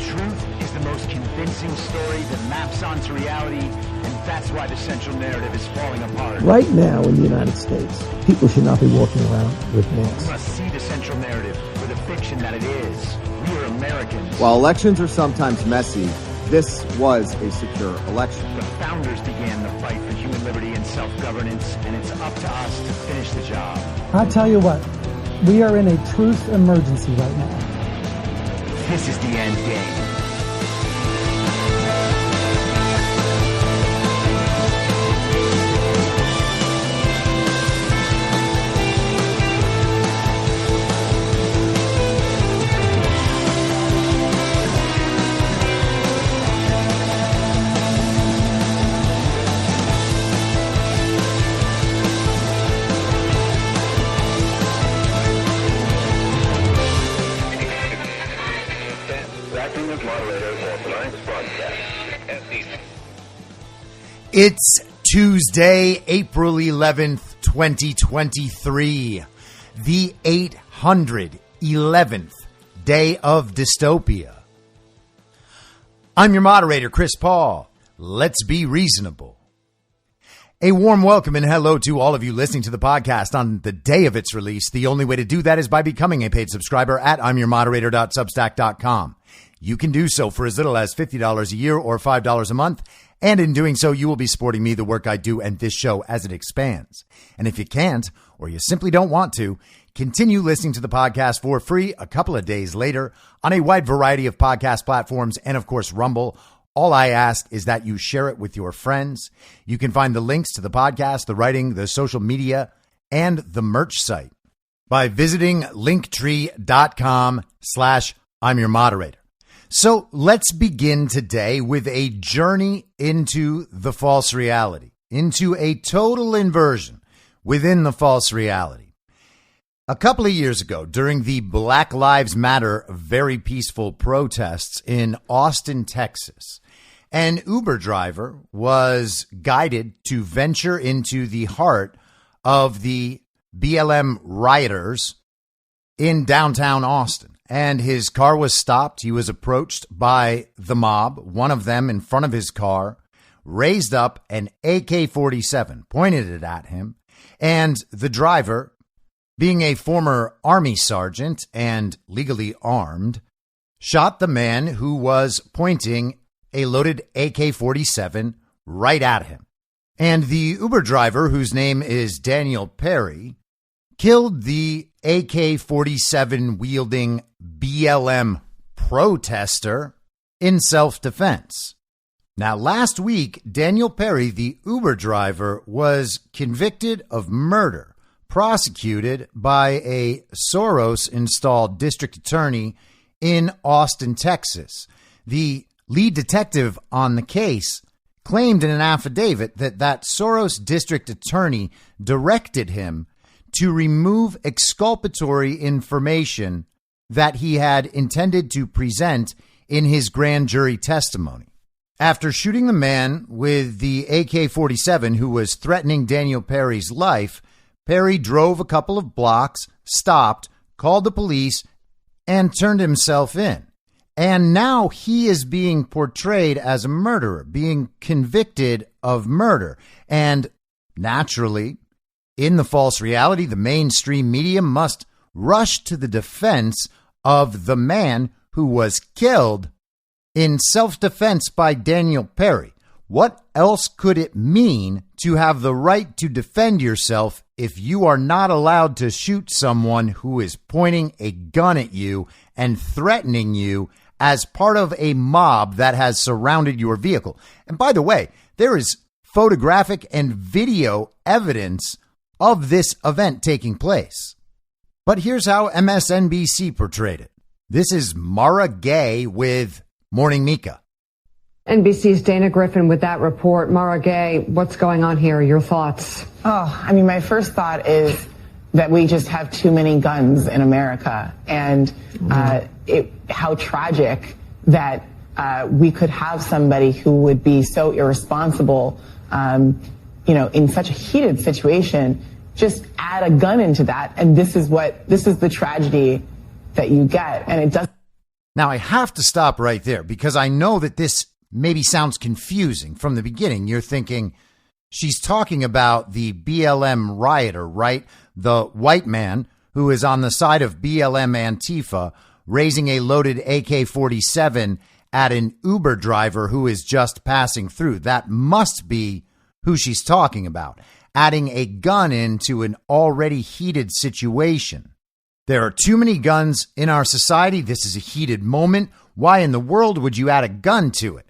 truth is the most convincing story that maps onto reality, and that's why the central narrative is falling apart. Right now in the United States, people should not be walking around with masks. We must see the central narrative for the fiction that it is. We are Americans. While elections are sometimes messy, this was a secure election. The founders began the fight for human liberty and self-governance, and it's up to us to finish the job. I'll tell you what, we are in a truth emergency right now. This is the end game. It's Tuesday, April 11th, 2023, the 811th day of dystopia. I'm your moderator, Chris Paul. Let's be reasonable. A warm welcome and hello to all of you listening to the podcast on the day of its release. The only way to do that is by becoming a paid subscriber at imyourmoderator.substack.com. You can do so for as little as $50 a year or $5 a month. And in doing so, you will be supporting me, the work I do, and this show as it expands. And if you can't, or you simply don't want to, continue listening to the podcast for free a couple of days later on a wide variety of podcast platforms and, of course, Rumble. All I ask is that you share it with your friends. You can find the links to the podcast, the writing, the social media, and the merch site by visiting linktree.com/I'm your moderator. So let's begin today with a journey into the false reality, into a total inversion within the false reality. A couple of years ago, during the Black Lives Matter very peaceful protests in Austin, Texas, an Uber driver was guided to venture into the heart of the BLM rioters in downtown Austin. And his car was stopped. He was approached by the mob. One of them in front of his car raised up an AK-47, pointed it at him. And the driver, being a former Army sergeant and legally armed, shot the man who was pointing a loaded AK-47 right at him. And the Uber driver, whose name is Daniel Perry, killed the AK-47 wielding BLM protester in self-defense. Now, last week, Daniel Perry, the Uber driver, was convicted of murder, prosecuted by a Soros-installed district attorney in Austin, Texas. The lead detective on the case claimed in an affidavit that Soros district attorney directed him to remove exculpatory information that he had intended to present in his grand jury testimony. After shooting the man with the AK-47 who was threatening Daniel Perry's life, Perry drove a couple of blocks, stopped, called the police, and turned himself in. And now he is being portrayed as a murderer, being convicted of murder. And naturally, in the false reality, the mainstream media must rush to the defense of the man who was killed in self-defense by Daniel Perry. What else could it mean to have the right to defend yourself if you are not allowed to shoot someone who is pointing a gun at you and threatening you as part of a mob that has surrounded your vehicle? And by the way, there is photographic and video evidence of this event taking place. But here's how MSNBC portrayed it. This is Mara Gay with Morning Mika. NBC's Dana Griffin with that report. Mara Gay, what's going on here? Your thoughts? My first thought is that we just have too many guns in America, and how tragic that we could have somebody who would be so irresponsible, in such a heated situation, just add a gun into that. And this is the tragedy that you get. And it doesn't. Now, I have to stop right there because I know that this maybe sounds confusing from the beginning. You're thinking she's talking about the BLM rioter, right? The white man who is on the side of BLM Antifa raising a loaded AK-47 at an Uber driver who is just passing through. That must be who she's talking about, adding a gun into an already heated situation. There are too many guns in our society. This is a heated moment. Why in the world would you add a gun to it?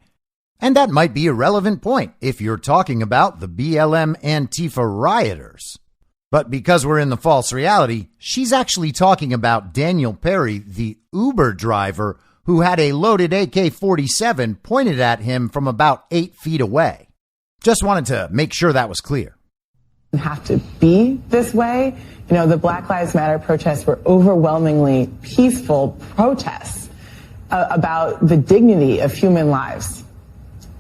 And that might be a relevant point if you're talking about the BLM Antifa rioters. But because we're in the false reality, she's actually talking about Daniel Perry, the Uber driver who had a loaded AK-47 pointed at him from about 8 feet away. Just wanted to make sure that was clear. Have to be this way. You know, the Black Lives Matter protests were overwhelmingly peaceful protests about the dignity of human lives.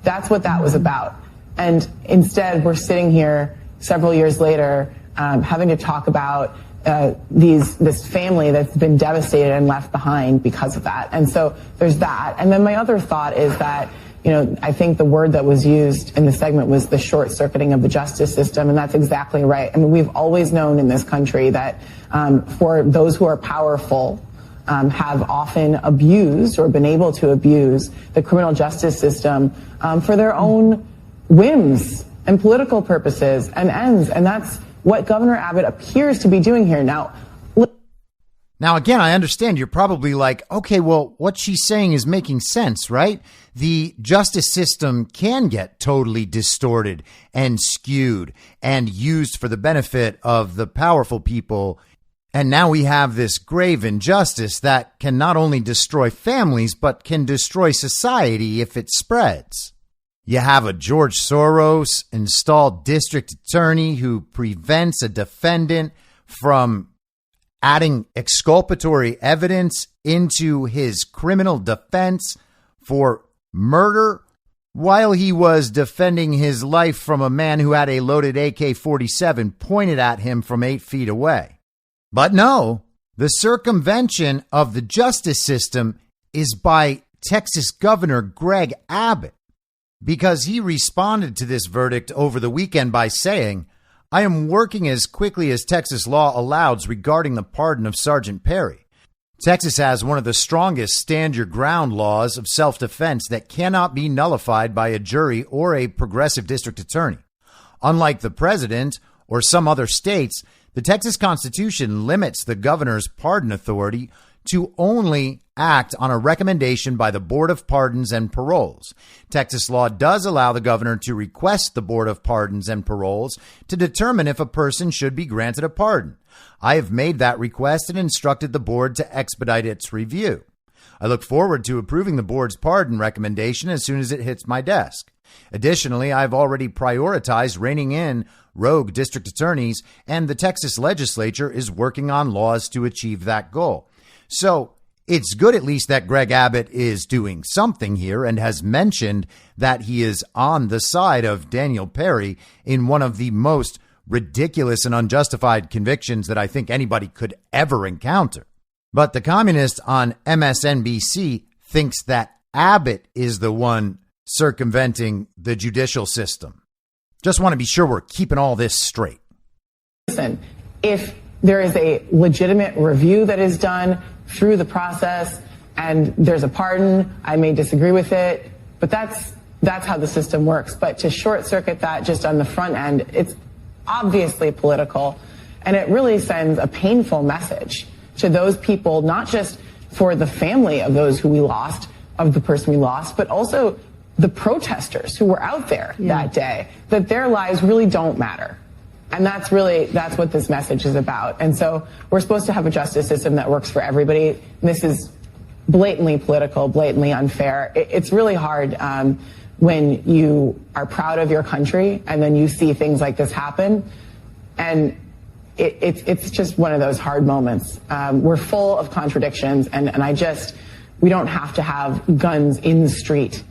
That's what that was about. And instead, we're sitting here several years later having to talk about this family that's been devastated and left behind because of that. And so there's that. And then my other thought is that, you know, I think the word that was used in the segment was the short circuiting of the justice system. And that's exactly right. I mean, we've always known in this country that for those who are powerful, have often abused or been able to abuse the criminal justice system for their own whims and political purposes and ends. And that's what Governor Abbott appears to be doing here. Now, again, I understand you're probably like, okay, well, what she's saying is making sense, right? The justice system can get totally distorted and skewed and used for the benefit of the powerful people. And now we have this grave injustice that can not only destroy families, but can destroy society if it spreads. You have a George Soros installed district attorney who prevents a defendant from adding exculpatory evidence into his criminal defense for murder while he was defending his life from a man who had a loaded AK-47 pointed at him from 8 feet away. But no, the circumvention of the justice system is by Texas Governor Greg Abbott, because he responded to this verdict over the weekend by saying, "I am working as quickly as Texas law allows regarding the pardon of Sergeant Perry. Texas has one of the strongest stand your ground laws of self-defense that cannot be nullified by a jury or a progressive district attorney. Unlike the president or some other states, the Texas Constitution limits the governor's pardon authority to only act on a recommendation by the Board of Pardons and Paroles. Texas law does allow the governor to request the Board of Pardons and Paroles to determine if a person should be granted a pardon. I have made that request and instructed the board to expedite its review. I look forward to approving the board's pardon recommendation as soon as it hits my desk. Additionally, I've already prioritized reining in rogue district attorneys, and the Texas legislature is working on laws to achieve that goal." So it's good at least that Greg Abbott is doing something here and has mentioned that he is on the side of Daniel Perry in one of the most ridiculous and unjustified convictions that I think anybody could ever encounter. But the communist on MSNBC thinks that Abbott is the one circumventing the judicial system. Just want to be sure we're keeping all this straight. Listen, if there is a legitimate review that is done through the process and there's a pardon, I may disagree with it, but that's how the system works. But to short circuit that just on the front end, it's obviously political, and it really sends a painful message to those people, not just for the family of those who we lost, of the person we lost, but also the protesters who were out there that day, that their lives really don't matter. And that's what this message is about. And so we're supposed to have a justice system that works for everybody. This is blatantly political, blatantly unfair. It's really hard when you are proud of your country and then you see things like this happen. And it's just one of those hard moments. We're full of contradictions, and we don't have to have guns in the street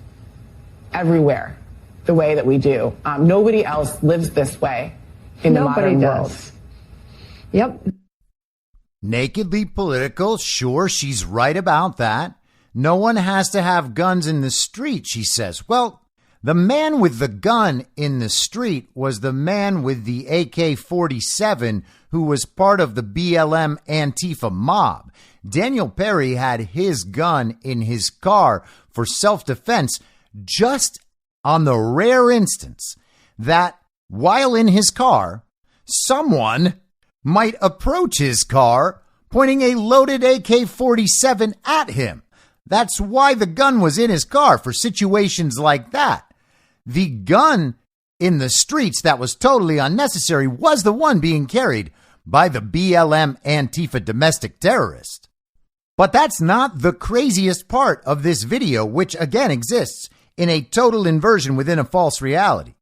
everywhere the way that we do. Nobody else lives this way in the modern world. Yep. Nakedly political, sure, she's right about that. No one has to have guns in the street, she says. Well, the man with the gun in the street was the man with the AK-47 who was part of the BLM Antifa mob. Daniel Perry had his gun in his car for self-defense, just on the rare instance that while in his car, someone might approach his car pointing a loaded AK-47 at him. That's why the gun was in his car, for situations like that. The gun in the streets that was totally unnecessary was the one being carried by the BLM Antifa domestic terrorist. But that's not the craziest part of this video, which again exists in a total inversion within a false reality.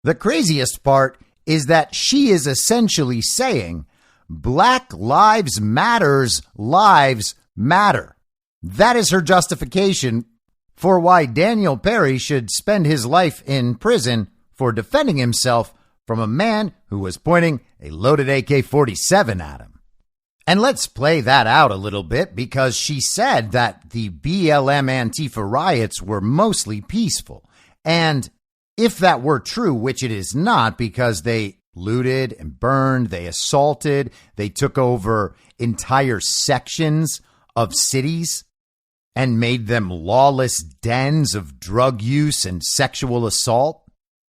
The craziest part is that she is essentially saying Black Lives Matter's lives matter. That is her justification for why Daniel Perry should spend his life in prison for defending himself from a man who was pointing a loaded AK-47 at him. And let's play that out a little bit, because she said that the BLM Antifa riots were mostly peaceful. And if that were true, which it is not, because they looted and burned, they assaulted, they took over entire sections of cities and made them lawless dens of drug use and sexual assault.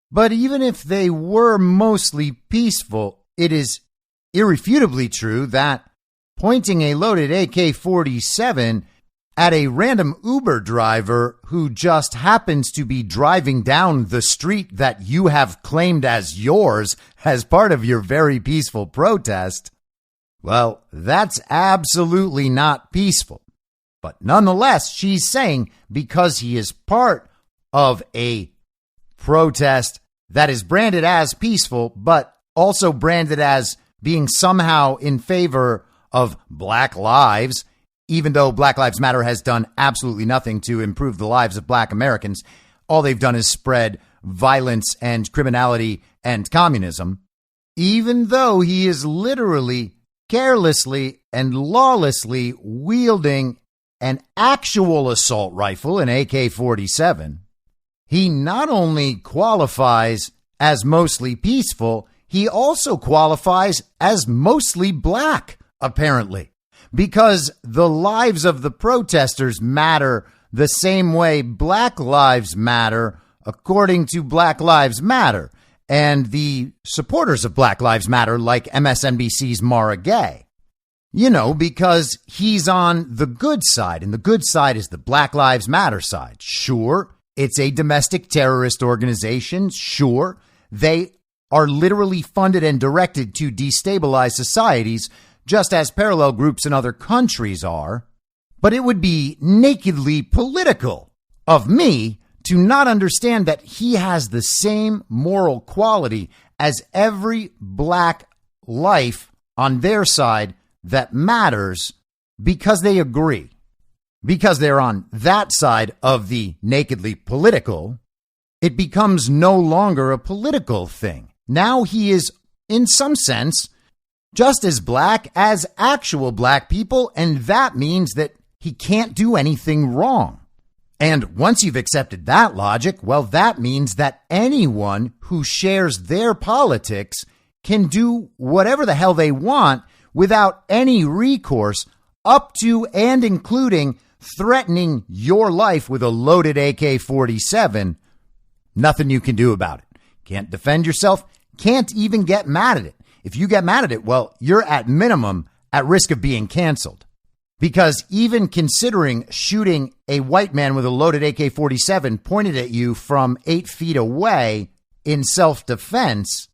But even if they were mostly peaceful, it is irrefutably true that pointing a loaded AK-47 at a random Uber driver who just happens to be driving down the street that you have claimed as yours as part of your very peaceful protest, well, that's absolutely not peaceful. But nonetheless, she's saying because he is part of a protest that is branded as peaceful, but also branded as being somehow in favor of Black lives, even though Black Lives Matter has done absolutely nothing to improve the lives of Black Americans. All they've done is spread violence and criminality and communism, even though he is literally, carelessly, and lawlessly wielding an actual assault rifle, an AK-47. He not only qualifies as mostly peaceful, he also qualifies as mostly black, apparently, because the lives of the protesters matter the same way Black lives matter, according to Black Lives Matter, and the supporters of Black Lives Matter, like MSNBC's Mara Gay. You know, because he's on the good side, and the good side is the Black Lives Matter side. Sure, it's a domestic terrorist organization. Sure, they are literally funded and directed to destabilize societies, just as parallel groups in other countries are. But it would be nakedly political of me to not understand that he has the same moral quality as every black life on their side that matters, because they agree, because they're on that side of the nakedly political. It becomes no longer a political thing. Now he is, in some sense, just as black as actual black people, and that means that he can't do anything wrong. And once you've accepted that logic, well, that means that anyone who shares their politics can do whatever the hell they want without any recourse, up to and including threatening your life with a loaded AK-47. Nothing you can do about it. Can't defend yourself, can't even get mad at it. If you get mad at it, well, you're at minimum at risk of being canceled. Because even considering shooting a white man with a loaded AK-47 pointed at you from 8 feet away in self-defense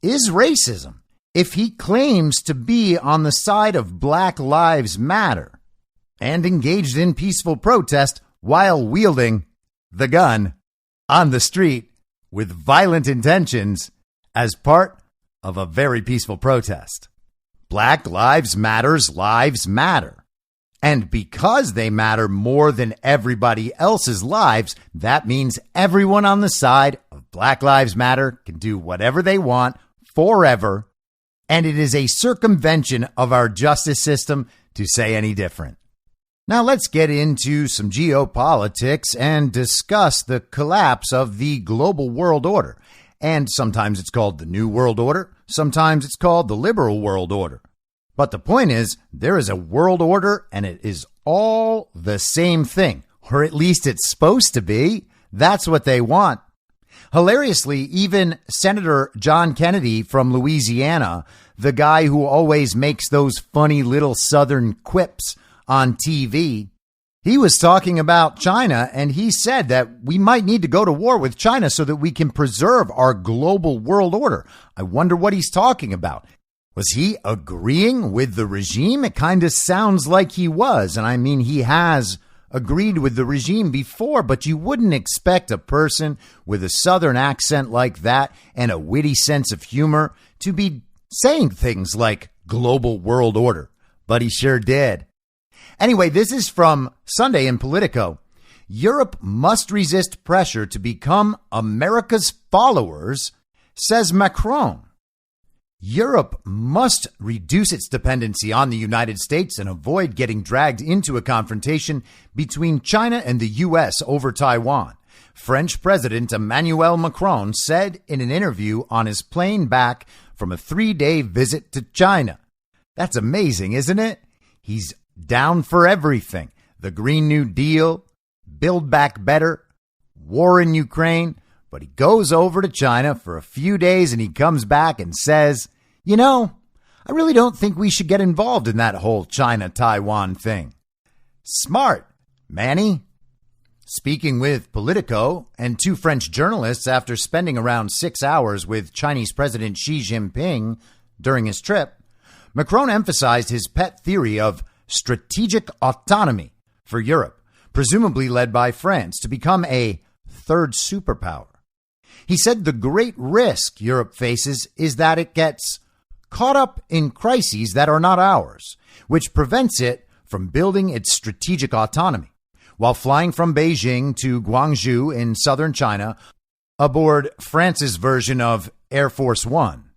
is racism. If he claims to be on the side of Black Lives Matter and engaged in peaceful protest while wielding the gun on the street with violent intentions as part of a very peaceful protest. Black Lives Matter's lives matter. And because they matter more than everybody else's lives, that means everyone on the side of Black Lives Matter can do whatever they want forever. And it is a circumvention of our justice system to say any different. Now let's get into some geopolitics and discuss the collapse of the global world order. And sometimes it's called the New World Order. Sometimes it's called the Liberal World Order. But the point is, there is a world order and it is all the same thing. Or at least it's supposed to be. That's what they want. Hilariously, even Senator John Kennedy from Louisiana, the guy who always makes those funny little Southern quips on TV, he was talking about China, and he said that we might need to go to war with China so that we can preserve our global world order. I wonder what he's talking about. Was he agreeing with the regime? It kind of sounds like he was. And I mean, he has agreed with the regime before, but you wouldn't expect a person with a Southern accent like that and a witty sense of humor to be saying things like global world order. But he sure did. Anyway, this is from Sunday in Politico. Europe must resist pressure to become America's followers, says Macron. Europe must reduce its dependency on the United States and avoid getting dragged into a confrontation between China and the U.S. over Taiwan. French President Emmanuel Macron said in an interview on his plane back from a 3-day visit to China. That's amazing, isn't it? He's down for everything. The Green New Deal, Build Back Better, war in Ukraine. But he goes over to China for a few days and he comes back and says, you know, I really don't think we should get involved in that whole China-Taiwan thing. Smart, Manny. Speaking with Politico and 2 French journalists after spending around 6 hours with Chinese President Xi Jinping during his trip, Macron emphasized his pet theory of strategic autonomy for Europe, presumably led by France, to become a third superpower. He said the great risk Europe faces is that it gets caught up in crises that are not ours, which prevents it from building its strategic autonomy. While flying from Beijing to Guangzhou in southern China aboard France's version of Air Force One,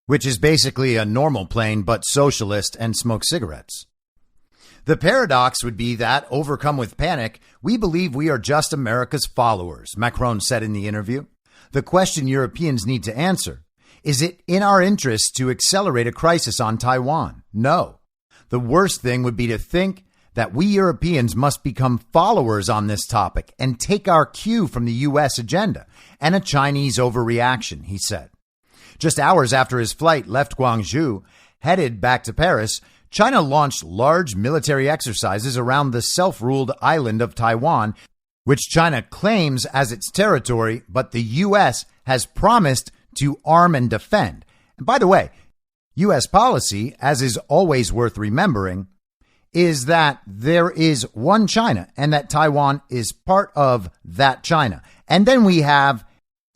which is basically a normal plane but socialist and smokes cigarettes. The paradox would be that, overcome with panic, we believe we are just America's followers, Macron said in the interview. The question Europeans need to answer, is it in our interest to accelerate a crisis on Taiwan? No. The worst thing would be to think that we Europeans must become followers on this topic and take our cue from the U.S. agenda and a Chinese overreaction, he said. Just hours after his flight left Guangzhou, headed back to Paris, China launched large military exercises around the self-ruled island of Taiwan, which China claims as its territory, but the U.S. has promised to arm and defend. And by the way, U.S. policy, as is always worth remembering, is that there is one China and that Taiwan is part of that China. And then we have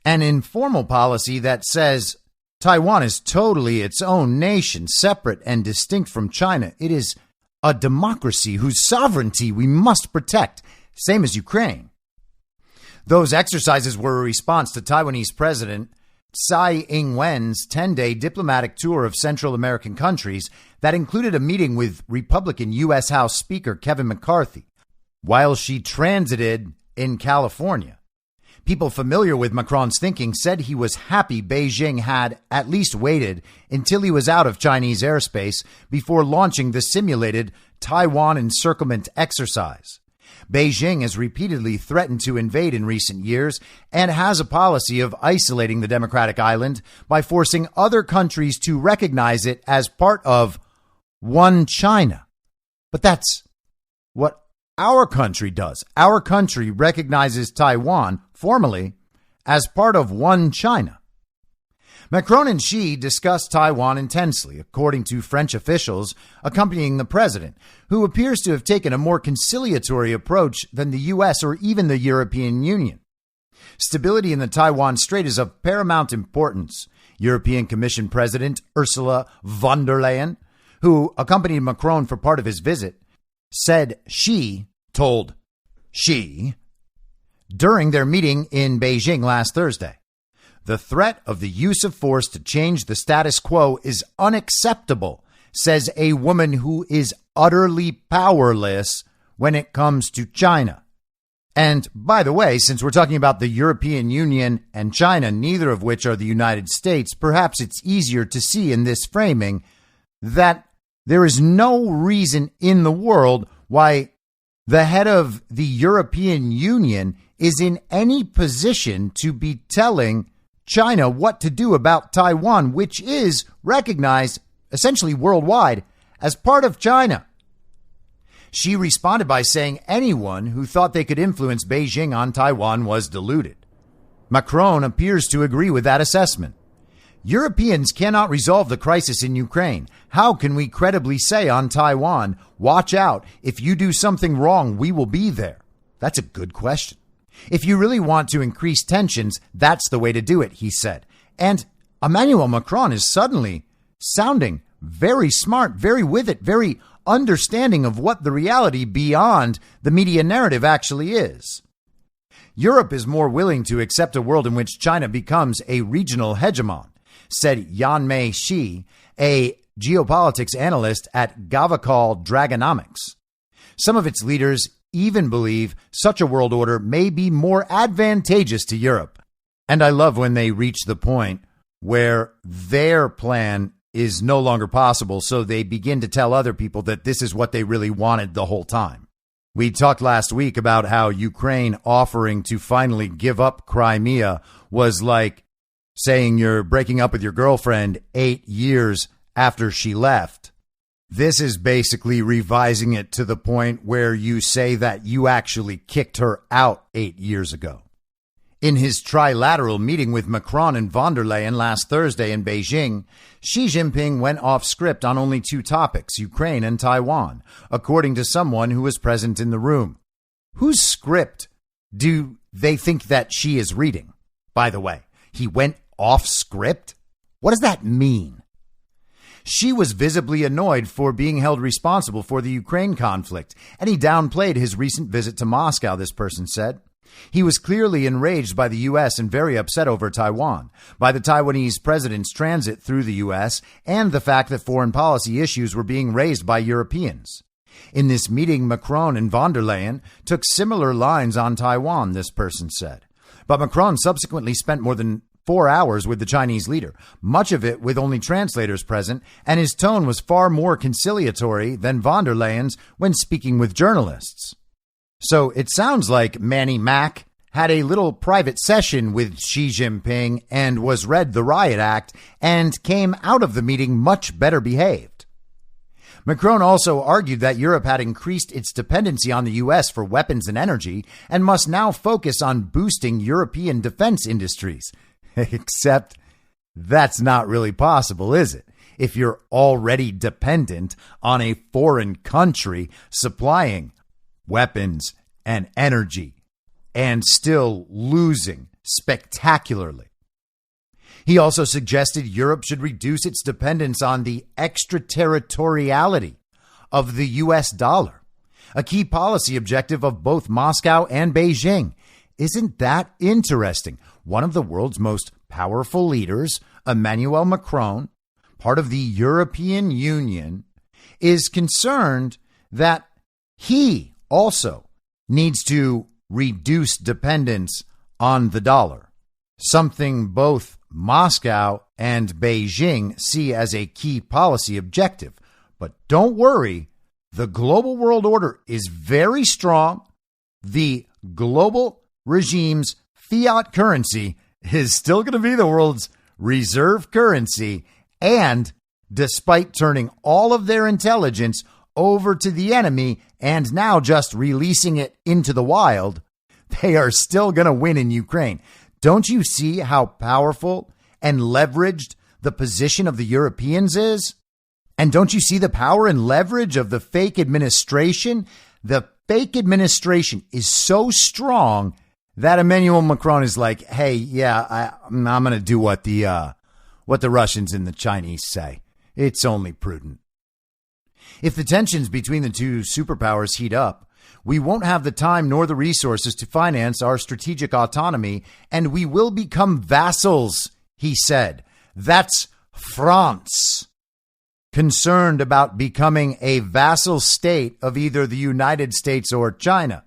an informal policy that says Taiwan is totally its own nation, separate and distinct from China. It is a democracy whose sovereignty we must protect, same as Ukraine. Those exercises were a response to Taiwanese President Tsai Ing-wen's 10-day diplomatic tour of Central American countries that included a meeting with Republican U.S. House Speaker Kevin McCarthy while she transited in California. People familiar with Macron's thinking said he was happy Beijing had at least waited until he was out of Chinese airspace before launching the simulated Taiwan encirclement exercise. Beijing has repeatedly threatened to invade in recent years and has a policy of isolating the democratic island by forcing other countries to recognize it as part of one China. But that's what our country does. Our country recognizes Taiwan formally as part of one China. Macron and Xi discussed Taiwan intensely, according to French officials accompanying the president, who appears to have taken a more conciliatory approach than the U.S. or even the European Union. Stability in the Taiwan Strait is of paramount importance, European Commission President Ursula von der Leyen, who accompanied Macron for part of his visit, said Xi told Xi during their meeting in Beijing last Thursday. The threat of the use of force to change the status quo is unacceptable, says a woman who is utterly powerless when it comes to China. And by the way, since we're talking about the European Union and China, neither of which are the United States, perhaps it's easier to see in this framing that there is no reason in the world why the head of the European Union is in any position to be telling China what to do about Taiwan, which is recognized essentially worldwide as part of China. She responded by saying anyone who thought they could influence Beijing on Taiwan was deluded. Macron appears to agree with that assessment. Europeans cannot resolve the crisis in Ukraine. How can we credibly say on Taiwan, watch out, if you do something wrong, we will be there? That's a good question. If you really want to increase tensions, that's the way to do it, he said. And Emmanuel Macron is suddenly sounding very smart, very with it, very understanding of what the reality beyond the media narrative actually is. Europe is more willing to accept a world in which China becomes a regional hegemon, said Yanmei Shi, a geopolitics analyst at Gavakal Dragonomics. Some of its leaders even believe such a world order may be more advantageous to Europe. And I love when they reach the point where their plan is no longer possible, so they begin to tell other people that this is what they really wanted the whole time. We talked last week about how Ukraine offering to finally give up Crimea was like saying you're breaking up with your girlfriend 8 years after she left. This is basically revising it to the point where you say that you actually kicked her out 8 years ago. In his trilateral meeting with Macron and von der Leyen last Thursday in Beijing, Xi Jinping went off script on only two topics, Ukraine and Taiwan, according to someone who was present in the room. Whose script do they think that Xi is reading? By the way, he went off script? What does that mean? Xi was visibly annoyed for being held responsible for the Ukraine conflict, and he downplayed his recent visit to Moscow, this person said. He was clearly enraged by the U.S. and very upset over Taiwan, by the Taiwanese president's transit through the U.S., and the fact that foreign policy issues were being raised by Europeans. In this meeting, Macron and von der Leyen took similar lines on Taiwan, this person said. But Macron subsequently spent more than 4 hours with the Chinese leader, much of it with only translators present, and his tone was far more conciliatory than von der Leyen's when speaking with journalists. So it sounds like Manny Mac had a little private session with Xi Jinping and was read the riot act and came out of the meeting much better behaved. Macron also argued that Europe had increased its dependency on the U.S. for weapons and energy and must now focus on boosting European defense industries. Except that's not really possible, is it? If you're already dependent on a foreign country supplying weapons and energy and still losing spectacularly. He also suggested Europe should reduce its dependence on the extraterritoriality of the U.S. dollar, a key policy objective of both Moscow and Beijing. Isn't that interesting? One of the world's most powerful leaders, Emmanuel Macron, part of the European Union, is concerned that he also needs to reduce dependence on the dollar, something both Moscow and Beijing see as a key policy objective. But don't worry, the global world order is very strong. The global regime's fiat currency is still going to be the world's reserve currency. And despite turning all of their intelligence over to the enemy and now just releasing it into the wild, they are still going to win in Ukraine. Don't you see how powerful and leveraged the position of the Europeans is? And don't you see the power and leverage of the fake administration? The fake administration is so strong that Emmanuel Macron is like, hey, yeah, I'm going to do what the Russians and the Chinese say. It's only prudent. If the tensions between the two superpowers heat up, we won't have the time nor the resources to finance our strategic autonomy, and we will become vassals, he said. That's France. concerned about becoming a vassal state of either the United States or China.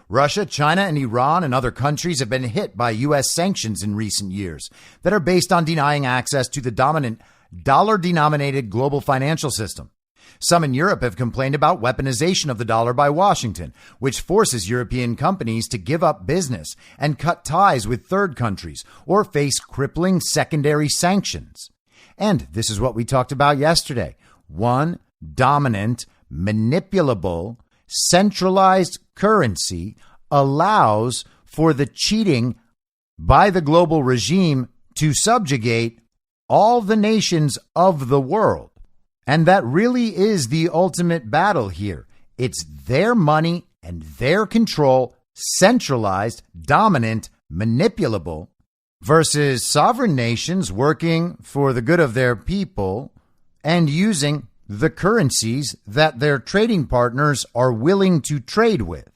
Russia, China, and Iran and other countries have been hit by U.S. sanctions in recent years that are based on denying access to the dominant dollar-denominated global financial system. Some in Europe have complained about weaponization of the dollar by Washington, which forces European companies to give up business and cut ties with third countries or face crippling secondary sanctions. And this is what we talked about yesterday. One dominant, manipulable, centralized currency allows for the cheating by the global regime to subjugate all the nations of the world. And that really is the ultimate battle here. It's their money and their control, centralized, dominant, manipulable, versus sovereign nations working for the good of their people and using the currencies that their trading partners are willing to trade with.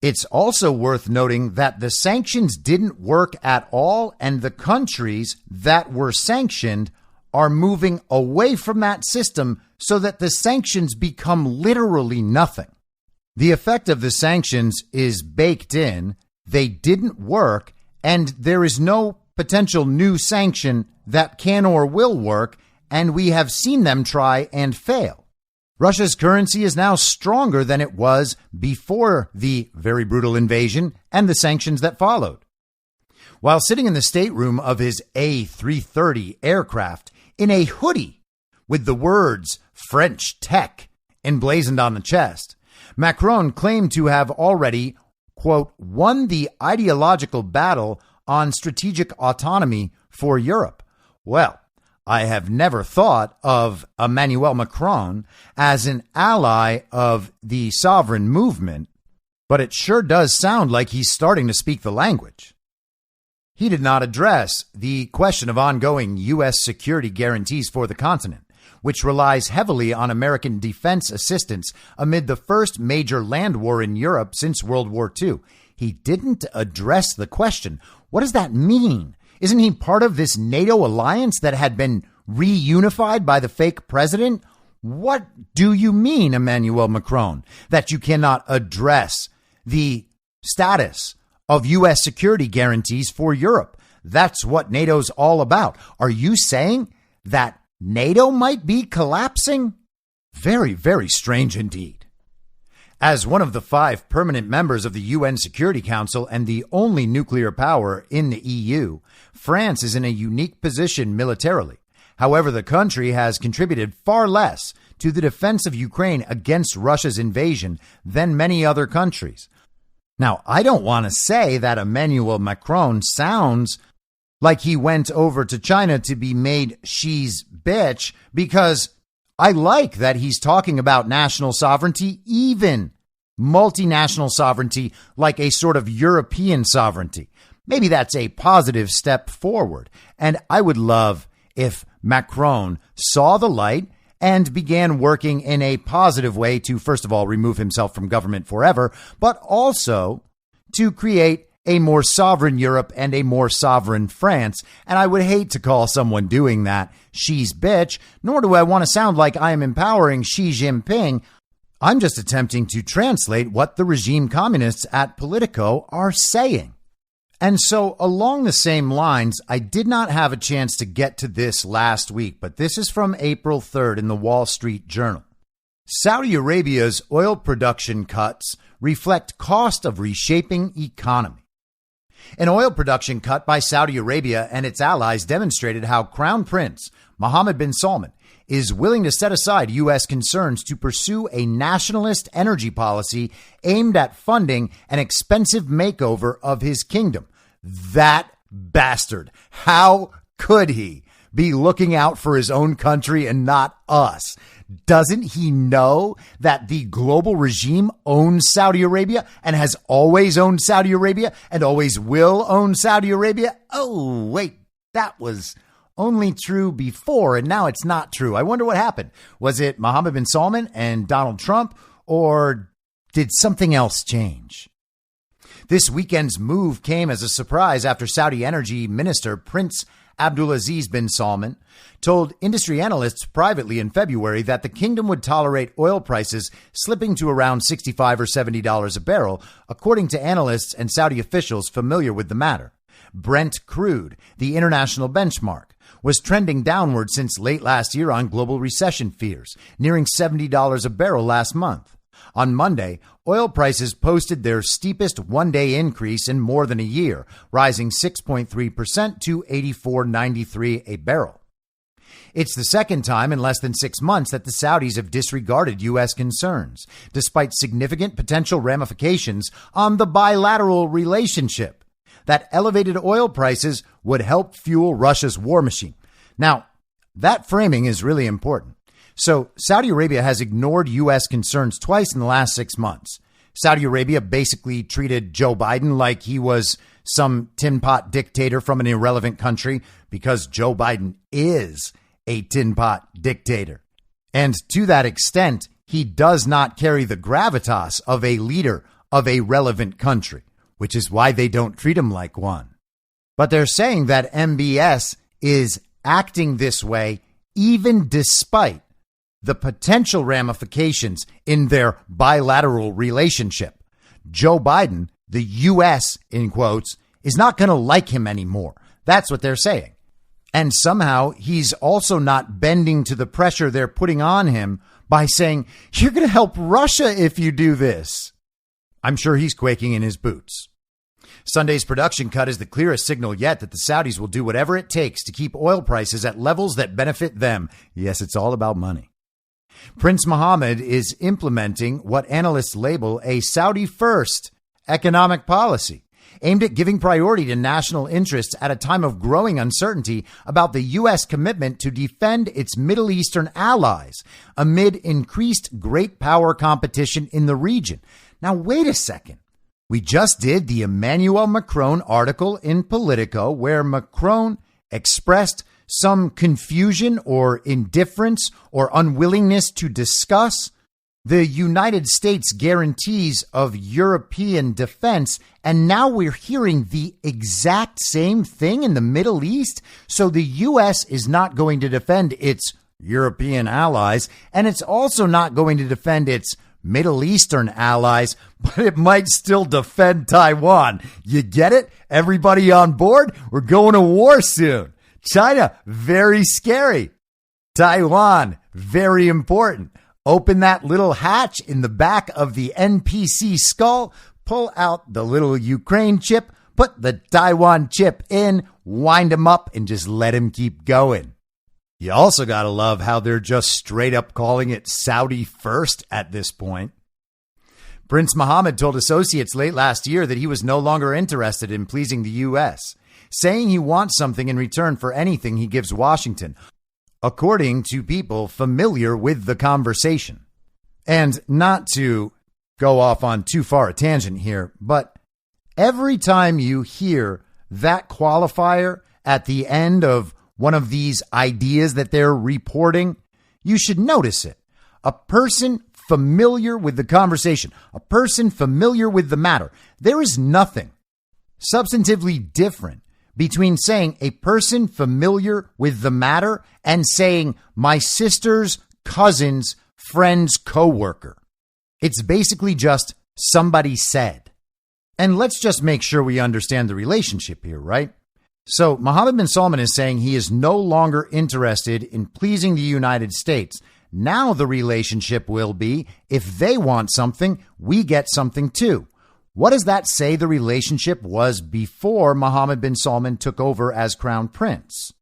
It's also worth noting that the sanctions didn't work at all, and the countries that were sanctioned are moving away from that system so that the sanctions become literally nothing. The effect of the sanctions is baked in, they didn't work, and there is no potential new sanction that can or will work, and we have seen them try and fail. Russia's currency is now stronger than it was before the very brutal invasion and the sanctions that followed. While sitting in the stateroom of his A330 aircraft in a hoodie with the words French tech emblazoned on the chest, Macron claimed to have already, quote, won the ideological battle on strategic autonomy for Europe. Well, I have never thought of Emmanuel Macron as an ally of the sovereign movement, but it sure does sound like he's starting to speak the language. He did not address the question of ongoing U.S. security guarantees for the continent, which relies heavily on American defense assistance amid the first major land war in Europe since World War II. He didn't address the question. What does that mean? Isn't he part of this NATO alliance that had been reunified by the fake president? What do you mean, Emmanuel Macron, that you cannot address the status of U.S. security guarantees for Europe? That's what NATO's all about. Are you saying that NATO might be collapsing? Very, very strange indeed. As one of the 5 permanent members of the UN Security Council and the only nuclear power in the EU, France is in a unique position militarily. However, the country has contributed far less to the defense of Ukraine against Russia's invasion than many other countries. Now, I don't want to say that Emmanuel Macron sounds like he went over to China to be made Xi's bitch, because I like that he's talking about national sovereignty, even multinational sovereignty, like a sort of European sovereignty. Maybe that's a positive step forward. And I would love if Macron saw the light and began working in a positive way to, first of all, remove himself from government forever, but also to create a more sovereign Europe and a more sovereign France. And I would hate to call someone doing that Xi's bitch, nor do I want to sound like I am empowering Xi Jinping. I'm just attempting to translate what the regime communists at Politico are saying. And so along the same lines, I did not have a chance to get to this last week, but this is from April 3rd in the Wall Street Journal. Saudi Arabia's oil production cuts reflect cost of reshaping economy. An oil production cut by Saudi Arabia and its allies demonstrated how Crown Prince Mohammed bin Salman is willing to set aside U.S. concerns to pursue a nationalist energy policy aimed at funding an expensive makeover of his kingdom. That bastard. How could he be looking out for his own country and not us? Doesn't he know that the global regime owns Saudi Arabia and has always owned Saudi Arabia and always will own Saudi Arabia? Oh, wait, that was only true before and now it's not true. I wonder what happened. Was it Mohammed bin Salman and Donald Trump, or did something else change? This weekend's move came as a surprise after Saudi Energy Minister Prince Abdulaziz bin Salman told industry analysts privately in February that the kingdom would tolerate oil prices slipping to around $65 or $70 a barrel, according to analysts and Saudi officials familiar with the matter. Brent crude, the international benchmark, was trending downward since late last year on global recession fears, nearing $70 a barrel last month. On Monday, oil prices posted their steepest one-day increase in more than a year, rising 6.3% to $84.93 a barrel. It's the second time in less than 6 months that the Saudis have disregarded U.S. concerns, despite significant potential ramifications on the bilateral relationship. That elevated oil prices would help fuel Russia's war machine. Now, that framing is really important. So Saudi Arabia has ignored U.S. concerns twice in the last 6 months. Saudi Arabia basically treated Joe Biden like he was some tin pot dictator from an irrelevant country because Joe Biden is a tin pot dictator. And to that extent, he does not carry the gravitas of a leader of a relevant country, which is why they don't treat him like one. But they're saying that MBS is acting this way even despite the potential ramifications in their bilateral relationship. Joe Biden, the U.S., in quotes, is not going to like him anymore. That's what they're saying. And somehow he's also not bending to the pressure they're putting on him by saying, you're going to help Russia if you do this. I'm sure he's quaking in his boots. Sunday's production cut is the clearest signal yet that the Saudis will do whatever it takes to keep oil prices at levels that benefit them. Yes, it's all about money. Prince Mohammed is implementing what analysts label a Saudi-first economic policy, aimed at giving priority to national interests at a time of growing uncertainty about the U.S. commitment to defend its Middle Eastern allies amid increased great power competition in the region. Now, wait a second. We just did the Emmanuel Macron article in Politico where Macron expressed some confusion or indifference or unwillingness to discuss the United States guarantees of European defense. And now we're hearing the exact same thing in the Middle East. So the U.S. is not going to defend its European allies, and it's also not going to defend its Middle Eastern allies, but it might still defend Taiwan. You get it? Everybody on board? We're going to war soon. China, very scary. Taiwan, very important. Open that little hatch in the back of the NPC skull, pull out the little Ukraine chip, put the Taiwan chip in, wind him up, and just let him keep going. You also got to love how they're just straight up calling it Saudi first at this point. Prince Mohammed told associates late last year that he was no longer interested in pleasing the U.S., saying he wants something in return for anything he gives Washington, according to people familiar with the conversation. And not to go off on too far a tangent here, but every time you hear that qualifier at the end of one of these ideas that they're reporting, you should notice it. A person familiar with the conversation, a person familiar with the matter. There is nothing substantively different between saying a person familiar with the matter and saying my sister's cousin's friend's coworker. It's basically just somebody said. And let's just make sure we understand the relationship here, right? So Mohammed bin Salman is saying he is no longer interested in pleasing the United States. Now the relationship will be, if they want something, we get something too. What does that say the relationship was before Mohammed bin Salman took over as crown prince?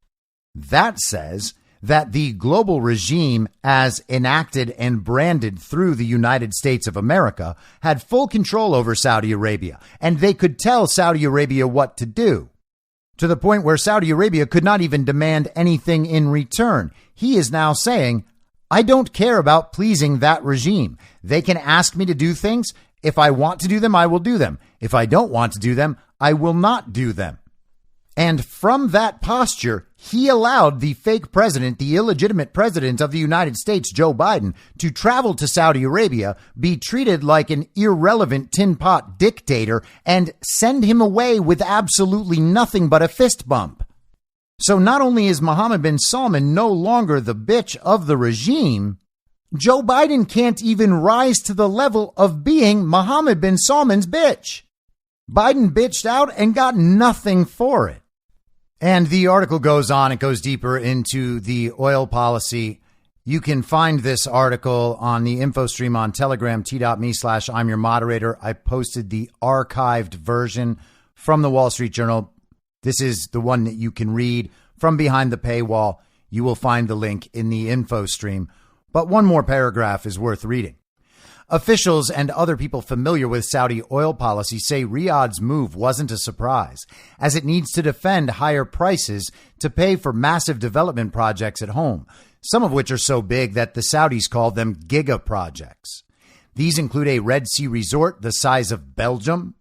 That says that the global regime, as enacted and branded through the United States of America, had full control over Saudi Arabia, and they could tell Saudi Arabia what to do, to the point where Saudi Arabia could not even demand anything in return. He is now saying, I don't care about pleasing that regime. They can ask me to do things. If I want to do them, I will do them. If I don't want to do them, I will not do them. And from that posture, he allowed the fake president, the illegitimate president of the United States, Joe Biden, to travel to Saudi Arabia, be treated like an irrelevant tin pot dictator, and send him away with absolutely nothing but a fist bump. So not only is Mohammed bin Salman no longer the bitch of the regime, Joe Biden can't even rise to the level of being Mohammed bin Salman's bitch. Biden bitched out and got nothing for it. And the article goes on. It goes deeper into the oil policy. You can find this article on the info stream on Telegram, t.me/I'm your moderator. I posted the archived version from the Wall Street Journal. This is the one that you can read from behind the paywall. You will find the link in the info stream. But one more paragraph is worth reading. Officials and other people familiar with Saudi oil policy say Riyadh's move wasn't a surprise, as it needs to defend higher prices to pay for massive development projects at home, some of which are so big that the Saudis call them giga projects. These include a Red Sea resort the size of Belgium,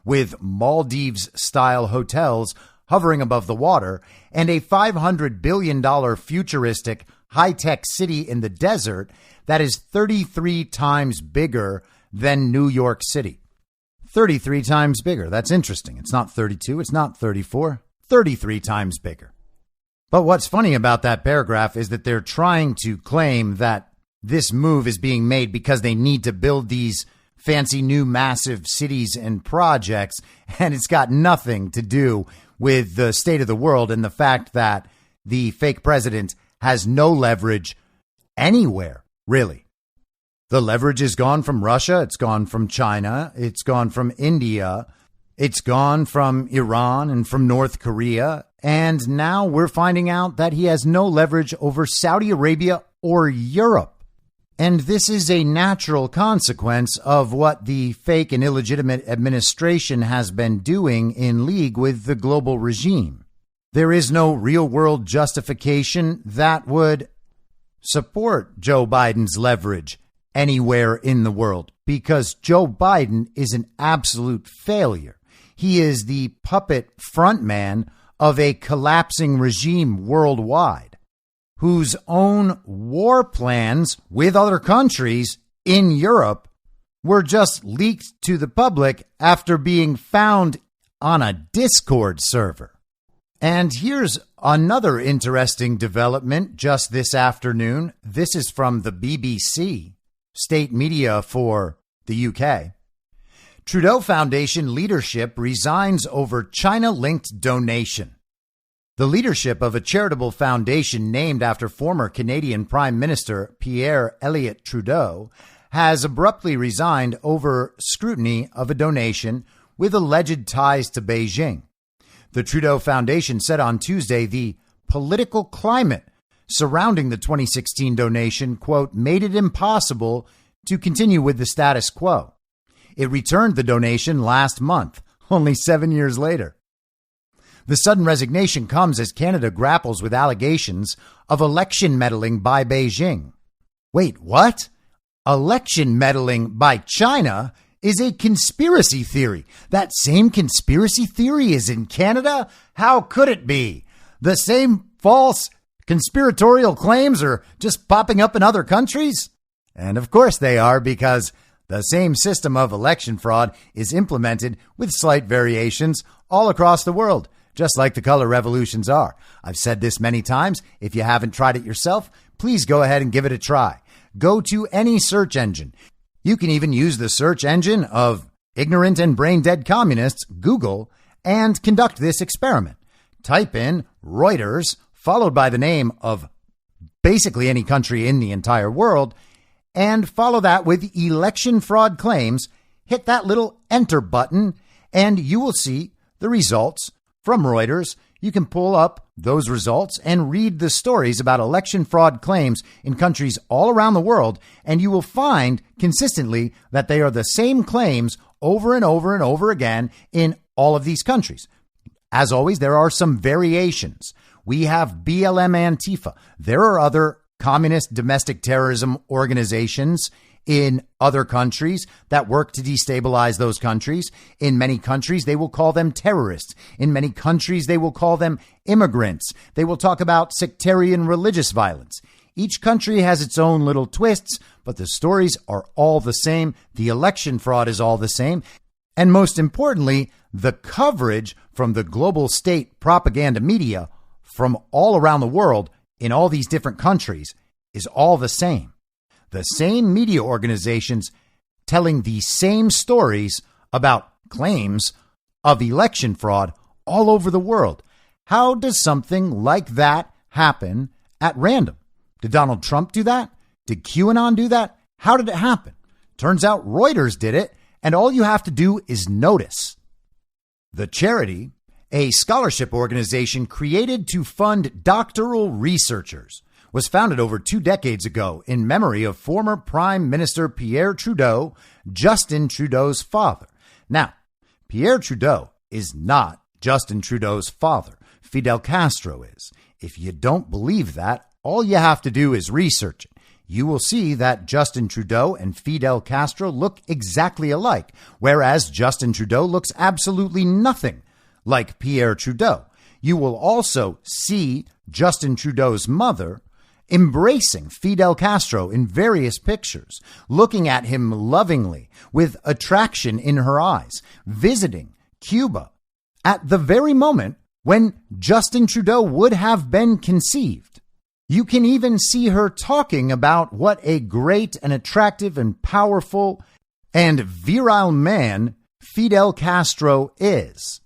with Maldives-style hotels hovering above the water, and a $500 billion futuristic high-tech city in the desert that is 33 times bigger than New York City. 33 times bigger. That's interesting. It's not 32. It's not 34. 33 times bigger. But what's funny about that paragraph is that they're trying to claim that this move is being made because they need to build these fancy new massive cities and projects, and it's got nothing to do with the state of the world and the fact that the fake president has no leverage anywhere, really. The leverage is gone from Russia. It's gone from China. It's gone from India. It's gone from Iran and from North Korea. And now we're finding out that he has no leverage over Saudi Arabia or Europe. And this is a natural consequence of what the fake and illegitimate administration has been doing in league with the global regime. There is no real world justification that would support Joe Biden's leverage anywhere in the world, because Joe Biden is an absolute failure. He is the puppet frontman of a collapsing regime worldwide, whose own war plans with other countries in Europe were just leaked to the public after being found on a Discord server. And here's another interesting development just this afternoon. This is from the BBC, state media for the UK. Trudeau Foundation leadership resigns over China-linked donation. The leadership of a charitable foundation named after former Canadian Prime Minister Pierre Elliott Trudeau has abruptly resigned over scrutiny of a donation with alleged ties to Beijing. The Trudeau Foundation said on Tuesday the political climate surrounding the 2016 donation, quote, made it impossible to continue with the status quo. It returned the donation last month, only 7 years later. The sudden resignation comes as Canada grapples with allegations of election meddling by Beijing. Wait, what? Election meddling by China is a conspiracy theory. That same conspiracy theory is in Canada? How could it be? The same false conspiratorial claims are just popping up in other countries? And of course they are, because the same system of election fraud is implemented with slight variations all across the world, just like the color revolutions are. I've said this many times. If you haven't tried it yourself, please go ahead and give it a try. Go to any search engine. You can even use the search engine of ignorant and brain-dead communists, Google, and conduct this experiment. Type in Reuters, followed by the name of basically any country in the entire world, and follow that with election fraud claims. Hit that little enter button, and you will see the results from Reuters. You can pull up those results and read the stories about election fraud claims in countries all around the world, and you will find consistently that they are the same claims over and over and over again in all of these countries. As always, there are some variations. We have BLM Antifa. There are other communist domestic terrorism organizations in other countries that work to destabilize those countries. In many countries, they will call them terrorists. In many countries, they will call them immigrants. They will talk about sectarian religious violence. Each country has its own little twists, but the stories are all the same. The election fraud is all the same. And most importantly, the coverage from the global state propaganda media from all around the world in all these different countries is all the same. The same media organizations telling the same stories about claims of election fraud all over the world. How does something like that happen at random? Did Donald Trump do that? Did QAnon do that? How did it happen? Turns out Reuters did it, and all you have to do is notice. The charity, a scholarship organization created to fund doctoral researchers, was founded over 2 decades ago in memory of former Prime Minister Pierre Trudeau, Justin Trudeau's father. Now, Pierre Trudeau is not Justin Trudeau's father. Fidel Castro is. If you don't believe that, all you have to do is research it. You will see that Justin Trudeau and Fidel Castro look exactly alike, whereas Justin Trudeau looks absolutely nothing like Pierre Trudeau. You will also see Justin Trudeau's mother embracing Fidel Castro in various pictures, looking at him lovingly with attraction in her eyes, visiting Cuba at the very moment when Justin Trudeau would have been conceived. You can even see her talking about what a great and attractive and powerful and virile man Fidel Castro is.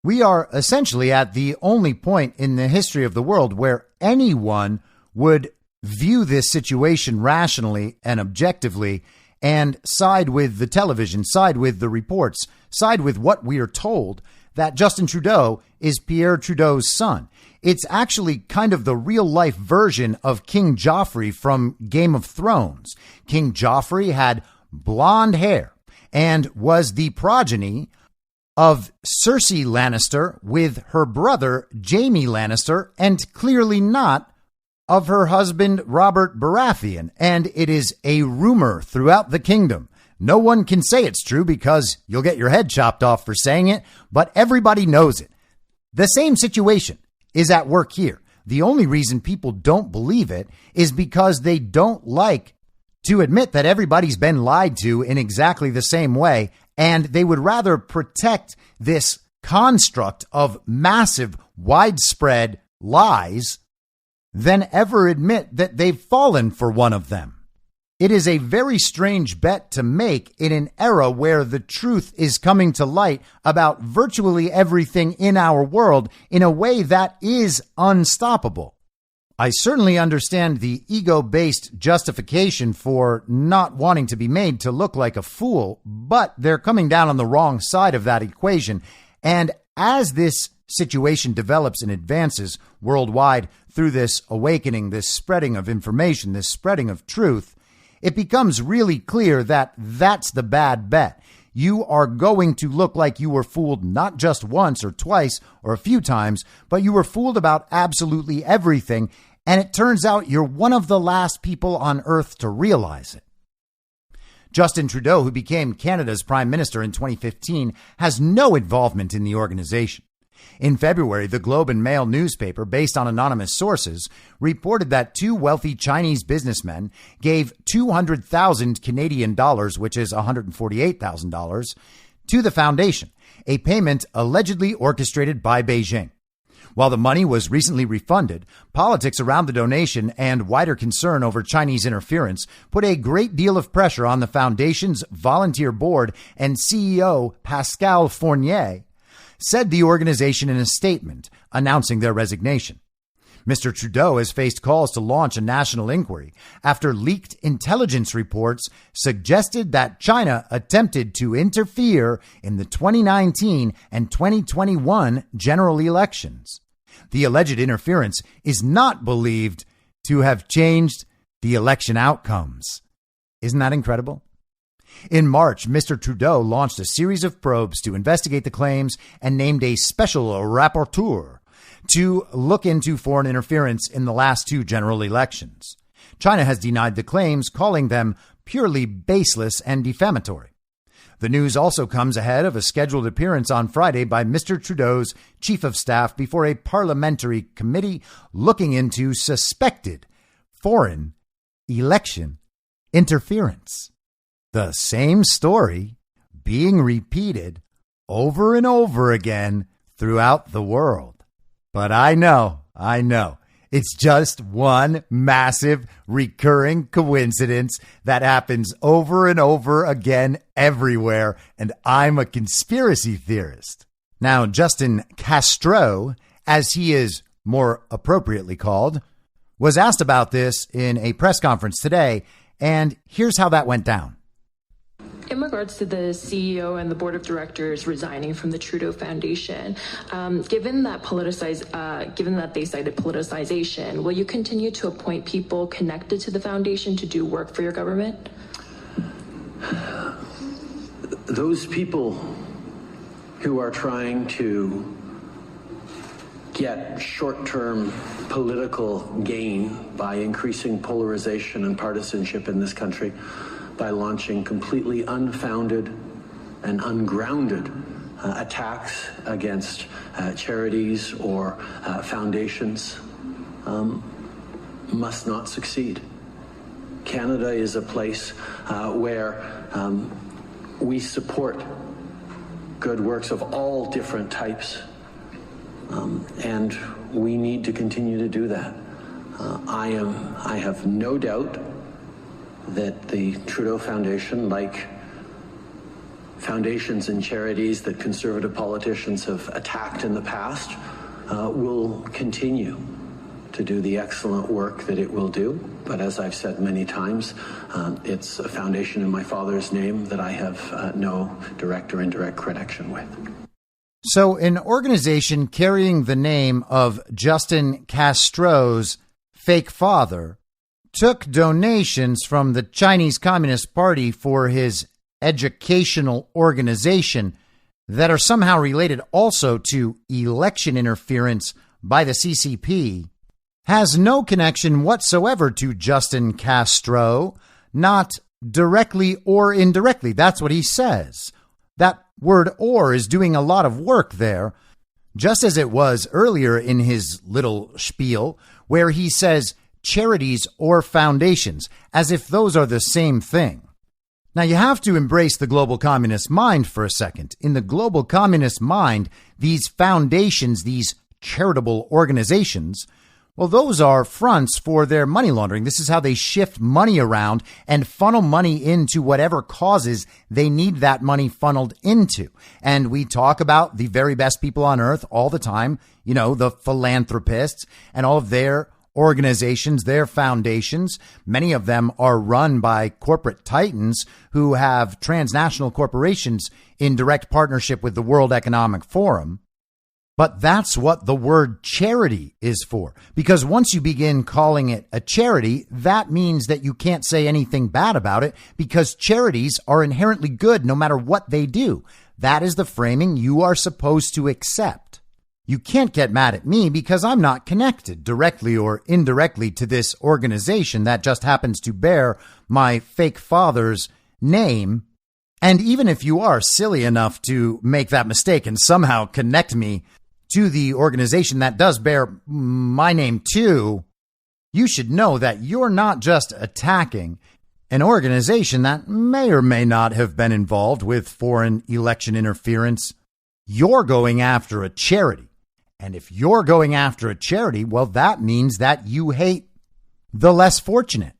We are essentially at the only point in the history of the world where anyone would view this situation rationally and objectively and side with the television, side with the reports, side with what we are told that Justin Trudeau is Pierre Trudeau's son. It's actually kind of the real life version of King Joffrey from Game of Thrones. King Joffrey had blonde hair and was the progeny of Cersei Lannister with her brother Jaime Lannister, and clearly not of her husband Robert Baratheon. And it is a rumor throughout the kingdom. No one can say it's true because you'll get your head chopped off for saying it, but everybody knows it. The same situation is at work here. The only reason people don't believe it is because they don't like to admit that everybody's been lied to in exactly the same way, and they would rather protect this construct of massive, widespread lies than ever admit that they've fallen for one of them. It is a very strange bet to make in an era where the truth is coming to light about virtually everything in our world in a way that is unstoppable. I certainly understand the ego-based justification for not wanting to be made to look like a fool, but they're coming down on the wrong side of that equation. And as this situation develops and advances worldwide through this awakening, this spreading of information, this spreading of truth, it becomes really clear that that's the bad bet. You are going to look like you were fooled not just once or twice or a few times, but you were fooled about absolutely everything. And it turns out you're one of the last people on earth to realize it. Justin Trudeau, who became Canada's prime minister in 2015, has no involvement in the organization. In February, the Globe and Mail newspaper, based on anonymous sources, reported that 2 wealthy Chinese businessmen gave 200,000 Canadian dollars, which is $148,000, to the foundation, a payment allegedly orchestrated by Beijing. While the money was recently refunded, politics around the donation and wider concern over Chinese interference put a great deal of pressure on the foundation's volunteer board, and CEO Pascal Fournier said the organization in a statement announcing their resignation. Mr. Trudeau has faced calls to launch a national inquiry after leaked intelligence reports suggested that China attempted to interfere in the 2019 and 2021 general elections. The alleged interference is not believed to have changed the election outcomes. Isn't that incredible? In March, Mr. Trudeau launched a series of probes to investigate the claims and named a special rapporteur to look into foreign interference in the last 2 general elections. China has denied the claims, calling them purely baseless and defamatory. The news also comes ahead of a scheduled appearance on Friday by Mr. Trudeau's chief of staff before a parliamentary committee looking into suspected foreign election interference. The same story being repeated over and over again throughout the world. But I know, it's just one massive recurring coincidence that happens over and over again everywhere, and I'm a conspiracy theorist. Now, Justin Castro, as he is more appropriately called, was asked about this in a press conference today, and here's how that went down. In regards to the CEO and the board of directors resigning from the Trudeau Foundation, given that they cited politicization, will you continue to appoint people connected to the foundation to do work for your government? Those people who are trying to get short-term political gain by increasing polarization and partisanship in this country, by launching completely unfounded and ungrounded attacks against charities or foundations must not succeed. Canada is a place where we support good works of all different types, and we need to continue to do that. I have no doubt that the Trudeau Foundation, like foundations and charities that conservative politicians have attacked in the past, will continue to do the excellent work that it will do. But as I've said many times, it's a foundation in my father's name that I have no direct or indirect connection with. So an organization carrying the name of Justin Castro's fake father took donations from the Chinese Communist Party for his educational organization that are somehow related also to election interference by the CCP, has no connection whatsoever to Justin Castro, not directly or indirectly. That's what he says. That word "or" is doing a lot of work there, just as it was earlier in his little spiel, where he says charities or foundations, as if those are the same thing. Now, you have to embrace the global communist mind for a second. In the global communist mind, these foundations, these charitable organizations, well, those are fronts for their money laundering. This is how they shift money around and funnel money into whatever causes they need that money funneled into. And we talk about the very best people on earth all the time, you know, the philanthropists and all of their organizations, their foundations. Many of them are run by corporate titans who have transnational corporations in direct partnership with the World Economic Forum. But that's what the word charity is for, because once you begin calling it a charity, that means that you can't say anything bad about it, because charities are inherently good no matter what they do. That is the framing you are supposed to accept. You can't get mad at me because I'm not connected directly or indirectly to this organization that just happens to bear my fake father's name. And even if you are silly enough to make that mistake and somehow connect me to the organization that does bear my name too, you should know that you're not just attacking an organization that may or may not have been involved with foreign election interference. You're going after a charity. And if you're going after a charity, well, that means that you hate the less fortunate.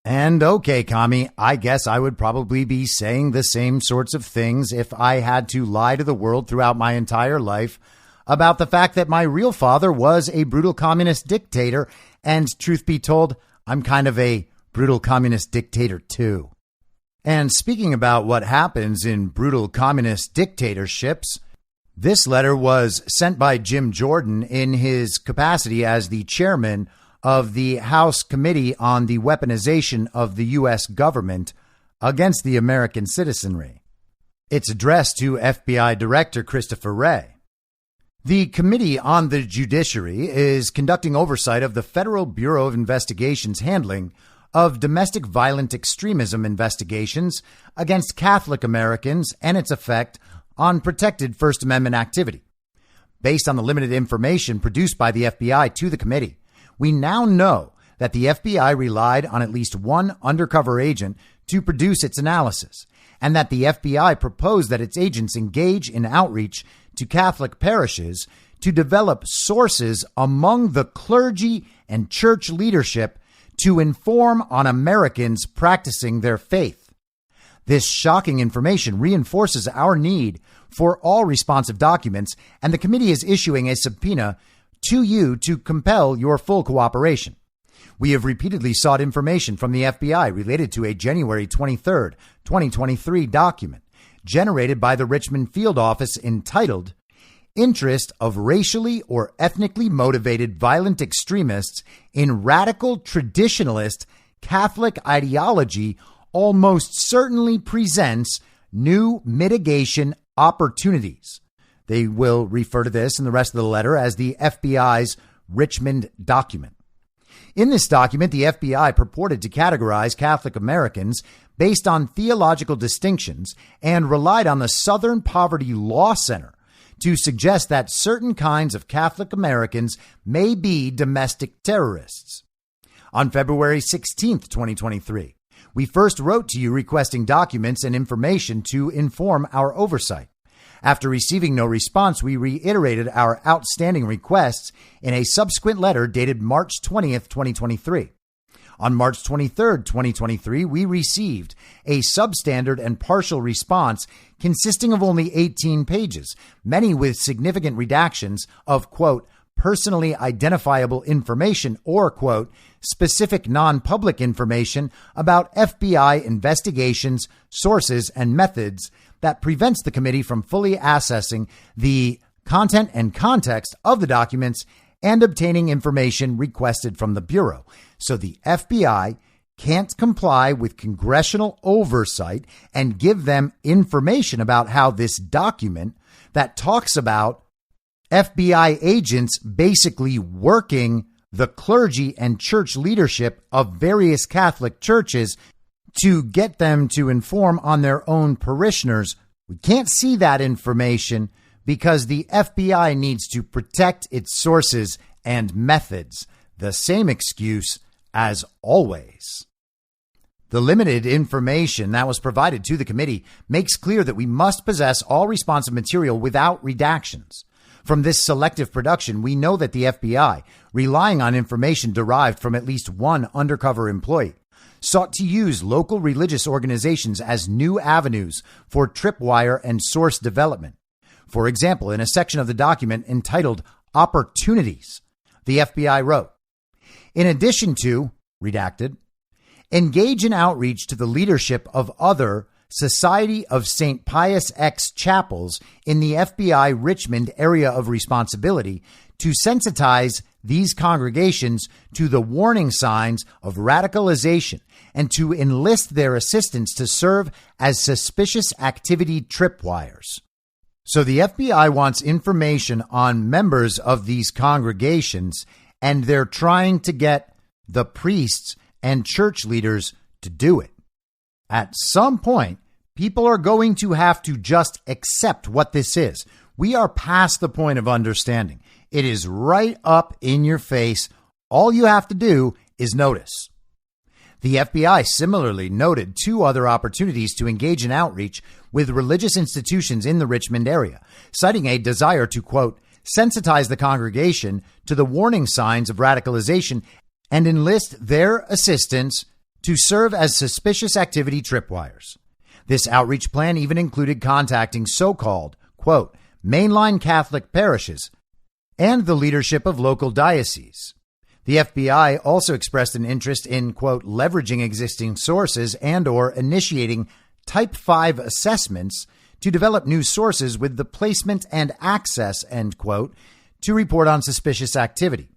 And okay, Kami, I guess I would probably be saying the same sorts of things if I had to lie to the world throughout my entire life about the fact that my real father was a brutal communist dictator. And truth be told, I'm kind of a brutal communist dictator too. And speaking about what happens in brutal communist dictatorships, this letter was sent by Jim Jordan in his capacity as the chairman of the House Committee on the Weaponization of the U.S. Government against the American Citizenry. It's addressed to FBI Director Christopher Wray. The Committee on the Judiciary is conducting oversight of the Federal Bureau of Investigation's handling of domestic violent extremism investigations against Catholic Americans and its effect on protected First Amendment activity. Based on the limited information produced by the FBI to the committee, we now know that the FBI relied on at least one undercover agent to produce its analysis, and that the FBI proposed that its agents engage in outreach to Catholic parishes to develop sources among the clergy and church leadership to inform on Americans practicing their faith. This shocking information reinforces our need for all responsive documents, and the committee is issuing a subpoena to you to compel your full cooperation. We have repeatedly sought information from the FBI related to a January 23rd, 2023 document generated by the Richmond Field Office entitled Interest of Racially or Ethnically Motivated Violent Extremists in Radical Traditionalist Catholic Ideology Almost Certainly Presents New Mitigation Opportunities. They will refer to this in the rest of the letter as the FBI's Richmond document. In this document, the FBI purported to categorize Catholic Americans based on theological distinctions and relied on the Southern Poverty Law Center to suggest that certain kinds of Catholic Americans may be domestic terrorists. On February 16th, 2023, we first wrote to you requesting documents and information to inform our oversight. After receiving no response, we reiterated our outstanding requests in a subsequent letter dated March 20th, 2023. On March 23rd, 2023, we received a substandard and partial response consisting of only 18 pages, many with significant redactions of, quote, personally identifiable information or, quote, specific non-public information about FBI investigations, sources, and methods that prevents the committee from fully assessing the content and context of the documents and obtaining information requested from the Bureau. So the FBI can't comply with congressional oversight and give them information about how this document that talks about FBI agents basically working the clergy and church leadership of various Catholic churches to get them to inform on their own parishioners. We can't see that information because the FBI needs to protect its sources and methods. The same excuse as always. The limited information that was provided to the committee makes clear that we must possess all responsive material without redactions. From this selective production, we know that the FBI, relying on information derived from at least one undercover employee, sought to use local religious organizations as new avenues for tripwire and source development. For example, in a section of the document entitled Opportunities, the FBI wrote, in addition to, redacted, engage in outreach to the leadership of other Society of St. Pius X chapels in the FBI Richmond area of responsibility to sensitize these congregations to the warning signs of radicalization and to enlist their assistance to serve as suspicious activity tripwires. So the FBI wants information on members of these congregations, and they're trying to get the priests and church leaders to do it. At some point, people are going to have to just accept what this is. We are past the point of understanding. It is right up in your face. All you have to do is notice. The FBI similarly noted two other opportunities to engage in outreach with religious institutions in the Richmond area, citing a desire to, quote, sensitize the congregation to the warning signs of radicalization and enlist their assistance to serve as suspicious activity tripwires. This outreach plan even included contacting so-called, quote, mainline Catholic parishes and the leadership of local dioceses. The FBI also expressed an interest in, quote, leveraging existing sources and or initiating Type 5 assessments to develop new sources with the placement and access, end quote, to report on suspicious activity.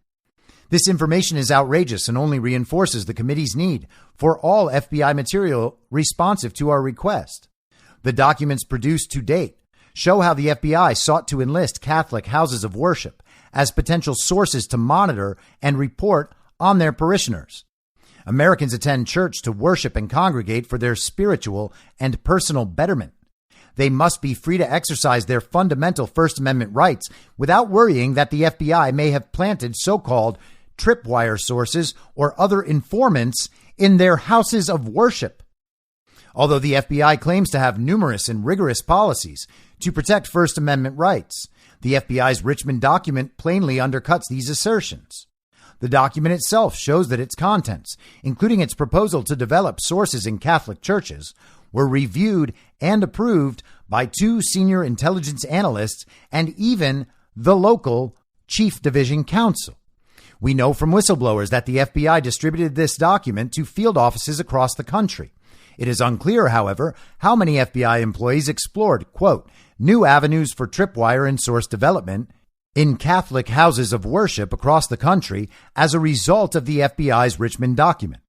This information is outrageous and only reinforces the committee's need for all FBI material responsive to our request. The documents produced to date show how the FBI sought to enlist Catholic houses of worship as potential sources to monitor and report on their parishioners. Americans attend church to worship and congregate for their spiritual and personal betterment. They must be free to exercise their fundamental First Amendment rights without worrying that the FBI may have planted so-called tripwire sources or other informants in their houses of worship. Although the FBI claims to have numerous and rigorous policies to protect First Amendment rights, the FBI's Richmond document plainly undercuts these assertions. The document itself shows that its contents, including its proposal to develop sources in Catholic churches, were reviewed and approved by 2 senior intelligence analysts and even the local Chief Division Counsel. We know from whistleblowers that the FBI distributed this document to field offices across the country. It is unclear, however, how many FBI employees explored, quote, new avenues for tripwire and source development in Catholic houses of worship across the country as a result of the FBI's Richmond document.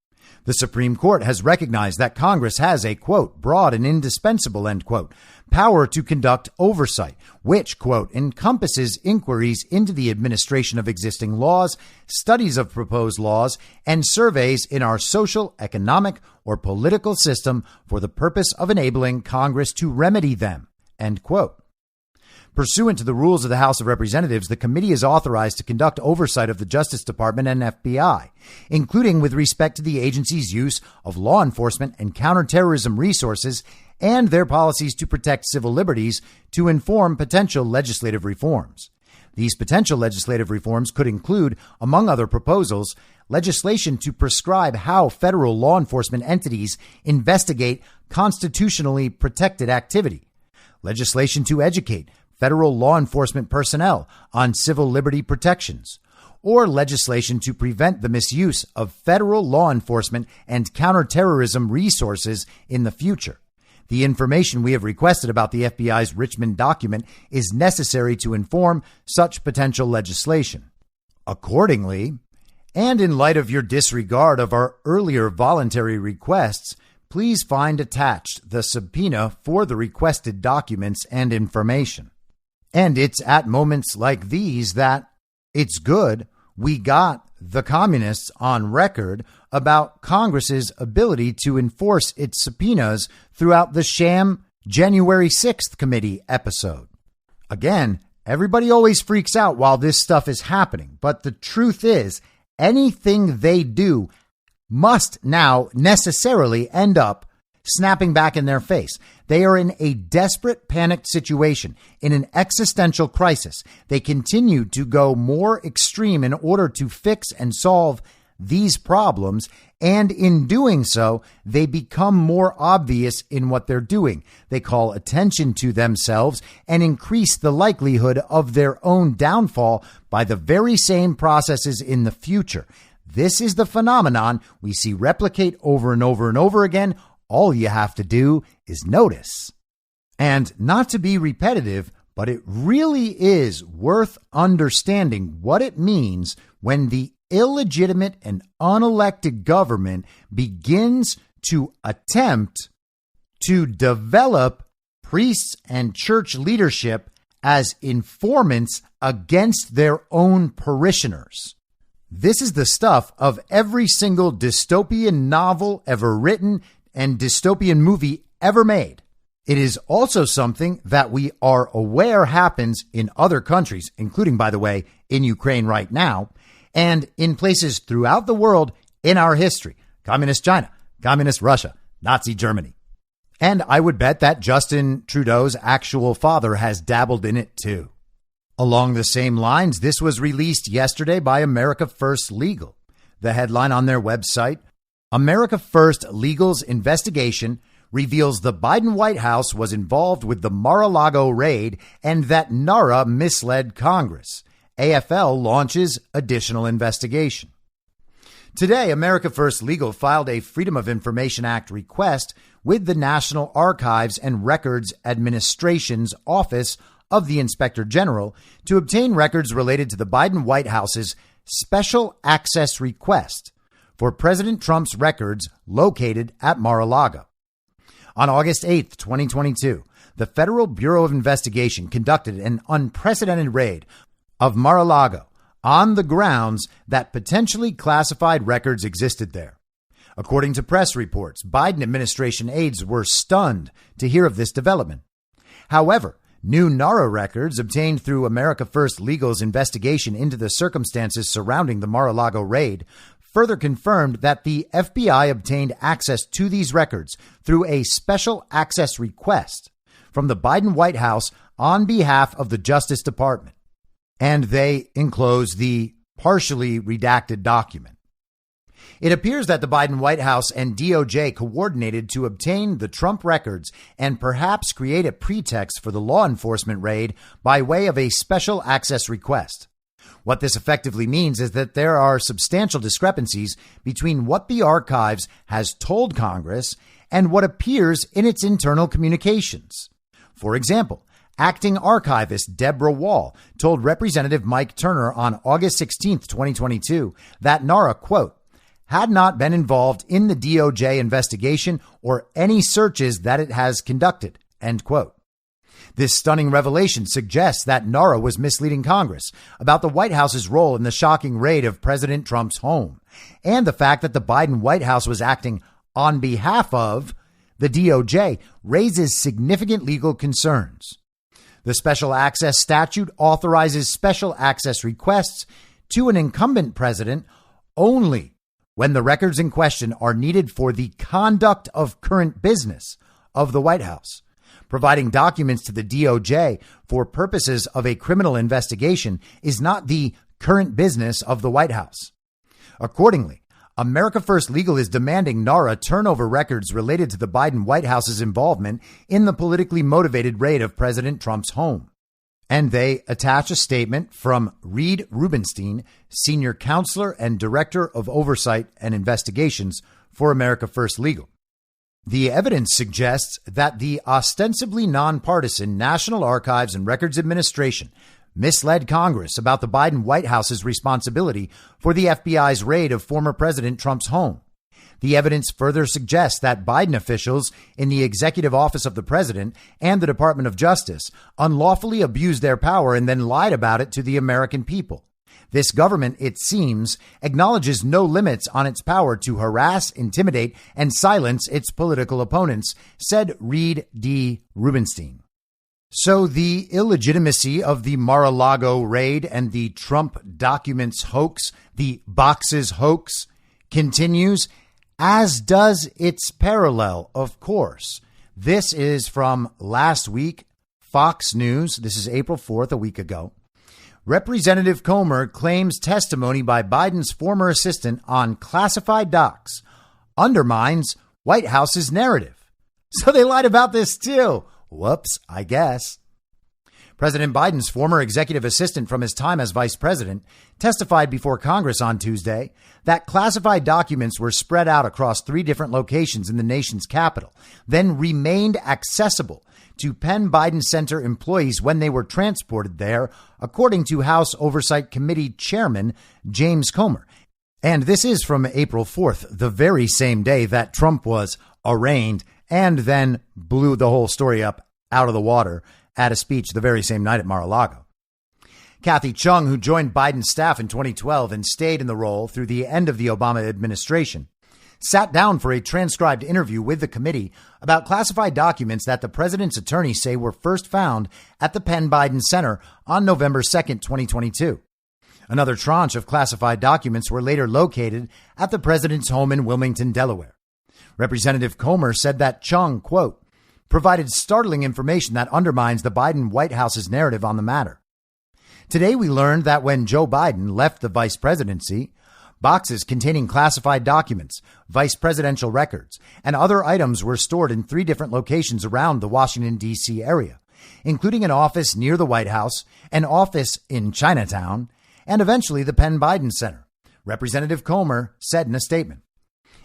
The Supreme Court has recognized that Congress has a, quote, broad and indispensable, end quote, power to conduct oversight, which, quote, encompasses inquiries into the administration of existing laws, studies of proposed laws, and surveys in our social, economic, or political system for the purpose of enabling Congress to remedy them, end quote. Pursuant to the rules of the House of Representatives, the committee is authorized to conduct oversight of the Justice Department and FBI, including with respect to the agency's use of law enforcement and counterterrorism resources and their policies to protect civil liberties to inform potential legislative reforms. These potential legislative reforms could include, among other proposals, legislation to prescribe how federal law enforcement entities investigate constitutionally protected activity, legislation to educate federal law enforcement personnel on civil liberty protections, or legislation to prevent the misuse of federal law enforcement and counterterrorism resources in the future. The information we have requested about the FBI's Richmond document is necessary to inform such potential legislation. Accordingly, and in light of your disregard of our earlier voluntary requests, please find attached the subpoena for the requested documents and information. And it's at moments like these that it's good we got the communists on record about Congress's ability to enforce its subpoenas throughout the sham January 6th committee episode. Again, everybody always freaks out while this stuff is happening, but the truth is anything they do must now necessarily end up snapping back in their face. They are in a desperate, panicked situation, in an existential crisis. They continue to go more extreme in order to fix and solve these problems, and in doing so, they become more obvious in what they're doing. They call attention to themselves and increase the likelihood of their own downfall by the very same processes in the future. This is the phenomenon we see replicate over and over and over again. All you have to do is notice. And not to be repetitive, but it really is worth understanding what it means when the illegitimate and unelected government begins to attempt to develop priests and church leadership as informants against their own parishioners. This is the stuff of every single dystopian novel ever written and dystopian movie ever made. It is also something that we are aware happens in other countries, including, by the way, in Ukraine right now, and in places throughout the world in our history. Communist China, Communist Russia, Nazi Germany. And I would bet that Justin Trudeau's actual father has dabbled in it too. Along the same lines, this was released yesterday by America First Legal. The headline on their website, America First Legal's investigation reveals the Biden White House was involved with the Mar-a-Lago raid and that NARA misled Congress. AFL launches additional investigation. Today, America First Legal filed a Freedom of Information Act request with the National Archives and Records Administration's Office of the Inspector General to obtain records related to the Biden White House's special access request for President Trump's records located at Mar-a-Lago. On August 8, 2022, the Federal Bureau of Investigation conducted an unprecedented raid of Mar-a-Lago on the grounds that potentially classified records existed there. According to press reports, Biden administration aides were stunned to hear of this development. However, new NARA records obtained through America First Legal's investigation into the circumstances surrounding the Mar-a-Lago raid further confirmed that the FBI obtained access to these records through a special access request from the Biden White House on behalf of the Justice Department. And they enclose the partially redacted document. It appears that the Biden White House and DOJ coordinated to obtain the Trump records and perhaps create a pretext for the law enforcement raid by way of a special access request. What this effectively means is that there are substantial discrepancies between what the archives has told Congress and what appears in its internal communications. For example, acting archivist Deborah Wall told Representative Mike Turner on August 16, 2022, that NARA, quote, had not been involved in the DOJ investigation or any searches that it has conducted, end quote. This stunning revelation suggests that NARA was misleading Congress about the White House's role in the shocking raid of President Trump's home, and the fact that the Biden White House was acting on behalf of the DOJ raises significant legal concerns. The special access statute authorizes special access requests to an incumbent president only when the records in question are needed for the conduct of current business of the White House. Providing documents to the DOJ for purposes of a criminal investigation is not the current business of the White House. Accordingly, America First Legal is demanding NARA turn over records related to the Biden White House's involvement in the politically motivated raid of President Trump's home. And they attach a statement from Reed Rubenstein, senior counselor and director of oversight and investigations for America First Legal. The evidence suggests that the ostensibly nonpartisan National Archives and Records Administration misled Congress about the Biden White House's responsibility for the FBI's raid of former President Trump's home. The evidence further suggests that Biden officials in the executive office of the president and the Department of Justice unlawfully abused their power and then lied about it to the American people. This government, it seems, acknowledges no limits on its power to harass, intimidate, and silence its political opponents, said Reed D. Rubenstein. So the illegitimacy of the Mar-a-Lago raid and the Trump documents hoax, the boxes hoax, continues, as does its parallel, of course. This is from last week, Fox News. This is April 4th, a week ago. Representative Comer claims testimony by Biden's former assistant on classified docs undermines White House's narrative. So they lied about this too. Whoops, I guess. President Biden's former executive assistant from his time as vice president testified before Congress on Tuesday that classified documents were spread out across 3 different locations in the nation's capital, then remained accessible to Penn Biden Center employees when they were transported there, according to House Oversight Committee Chairman James Comer. And this is from April 4th, the very same day that Trump was arraigned and then blew the whole story up out of the water at a speech the very same night at Mar-a-Lago. Kathy Chung, who joined Biden's staff in 2012 and stayed in the role through the end of the Obama administration, sat down for a transcribed interview with the committee about classified documents that the president's attorneys say were first found at the Penn Biden Center on November 2nd, 2022. Another tranche of classified documents were later located at the president's home in Wilmington, Delaware. Representative Comer said that Chung, quote, provided startling information that undermines the Biden White House's narrative on the matter. Today, we learned that when Joe Biden left the vice presidency, boxes containing classified documents, vice presidential records, and other items were stored in 3 different locations around the Washington, D.C. area, including an office near the White House, an office in Chinatown, and eventually the Penn Biden Center, Representative Comer said in a statement.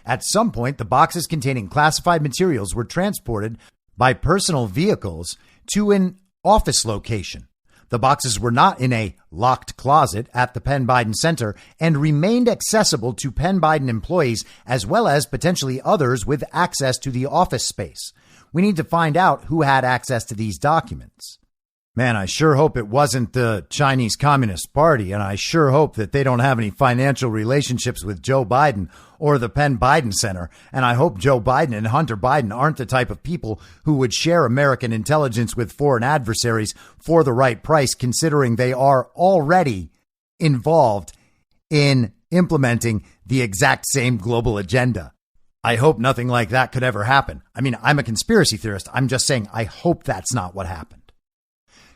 At some point, the boxes containing classified materials were transported by personal vehicles to an office location. The boxes were not in a locked closet at the Penn Biden Center and remained accessible to Penn Biden employees as well as potentially others with access to the office space. We need to find out who had access to these documents. Man, I sure hope it wasn't the Chinese Communist Party, and I sure hope that they don't have any financial relationships with Joe Biden or the Penn Biden Center. And I hope Joe Biden and Hunter Biden aren't the type of people who would share American intelligence with foreign adversaries for the right price, considering they are already involved in implementing the exact same global agenda. I hope nothing like that could ever happen. I mean, I'm a conspiracy theorist. I'm just saying I hope that's not what happened.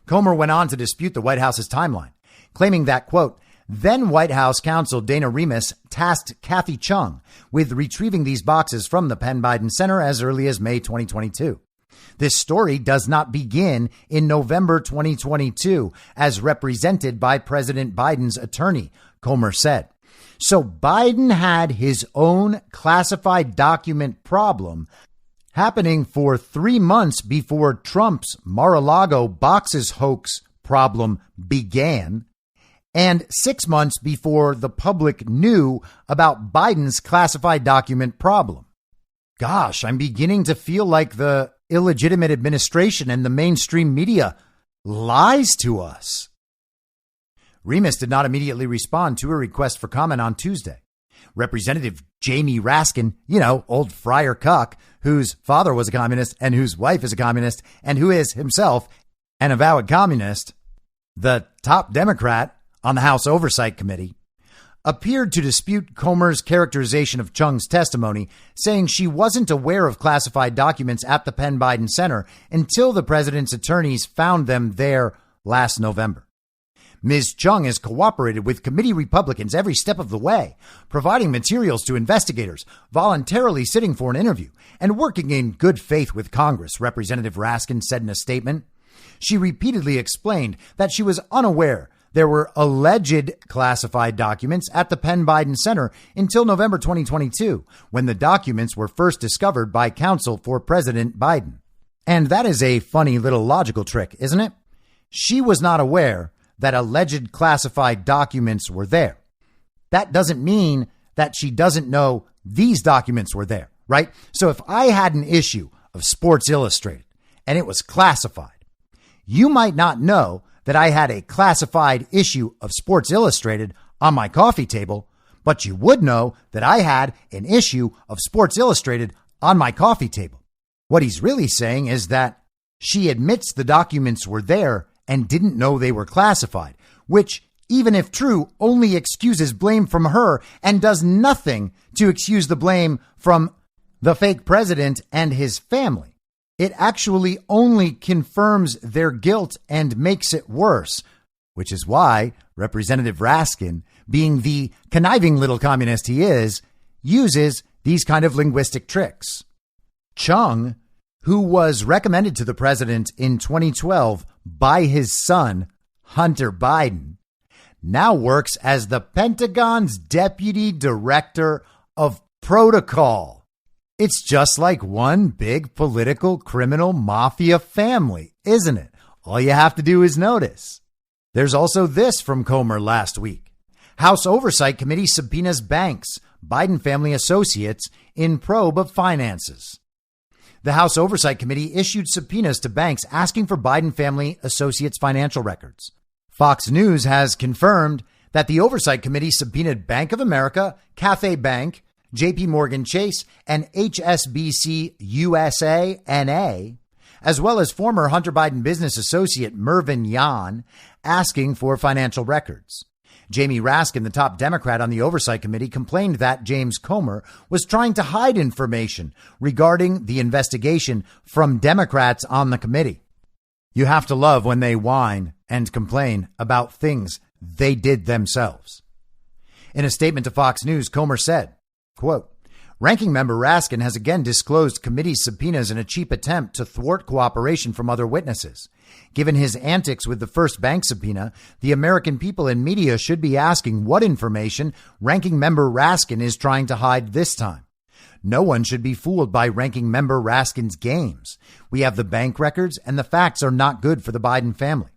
Comer went on to dispute the White House's timeline, claiming that, quote, then White House counsel Dana Remus tasked Kathy Chung with retrieving these boxes from the Penn Biden Center as early as May 2022. This story does not begin in November 2022, as represented by President Biden's attorney, Comer said. So Biden had his own classified document problem happening for 3 months before Trump's Mar-a-Lago boxes hoax problem began, and 6 months before the public knew about Biden's classified document problem. Gosh, I'm beginning to feel like the illegitimate administration and the mainstream media lies to us. Remus did not immediately respond to a request for comment on Tuesday. Representative Jamie Raskin, old Friar Cuck, whose father was a communist and whose wife is a communist and who is himself an avowed communist, the top Democrat on the House Oversight Committee, appeared to dispute Comer's characterization of Chung's testimony, saying she wasn't aware of classified documents at the Penn Biden Center until the president's attorneys found them there last November. Ms. Chung has cooperated with committee Republicans every step of the way, providing materials to investigators, voluntarily sitting for an interview, and working in good faith with Congress, Representative Raskin said in a statement. She repeatedly explained that she was unaware there were alleged classified documents at the Penn Biden Center until November 2022, when the documents were first discovered by counsel for President Biden. And that is a funny little logical trick, isn't it? She was not aware that alleged classified documents were there. That doesn't mean that she doesn't know these documents were there, right? So if I had an issue of Sports Illustrated and it was classified, you might not know that I had a classified issue of Sports Illustrated on my coffee table, but you would know that I had an issue of Sports Illustrated on my coffee table. What he's really saying is that she admits the documents were there and didn't know they were classified, which, even if true, only excuses blame from her and does nothing to excuse the blame from the fake president and his family. It actually only confirms their guilt and makes it worse, which is why Representative Raskin, being the conniving little communist he is, uses these kind of linguistic tricks. Chung, who was recommended to the president in 2012 by his son, Hunter Biden, now works as the Pentagon's deputy director of protocol. It's just like one big political criminal mafia family, isn't it? All you have to do is notice. There's also this from Comer last week. House Oversight Committee subpoenas banks, Biden family associates, in probe of finances. The House Oversight Committee issued subpoenas to banks asking for Biden family associates' financial records. Fox News has confirmed that the Oversight Committee subpoenaed Bank of America, Cathay Bank, JP Morgan Chase, and HSBC USA NA, as well as former Hunter Biden business associate Mervyn Yan, asking for financial records. Jamie Raskin, the top Democrat on the Oversight Committee, complained that James Comer was trying to hide information regarding the investigation from Democrats on the committee. You have to love when they whine and complain about things they did themselves. In a statement to Fox News, Comer said, quote, Ranking Member Raskin has again disclosed committee subpoenas in a cheap attempt to thwart cooperation from other witnesses. Given his antics with the first bank subpoena, the American people and media should be asking what information Ranking Member Raskin is trying to hide this time. No one should be fooled by Ranking Member Raskin's games. We have the bank records, and the facts are not good for the Biden family.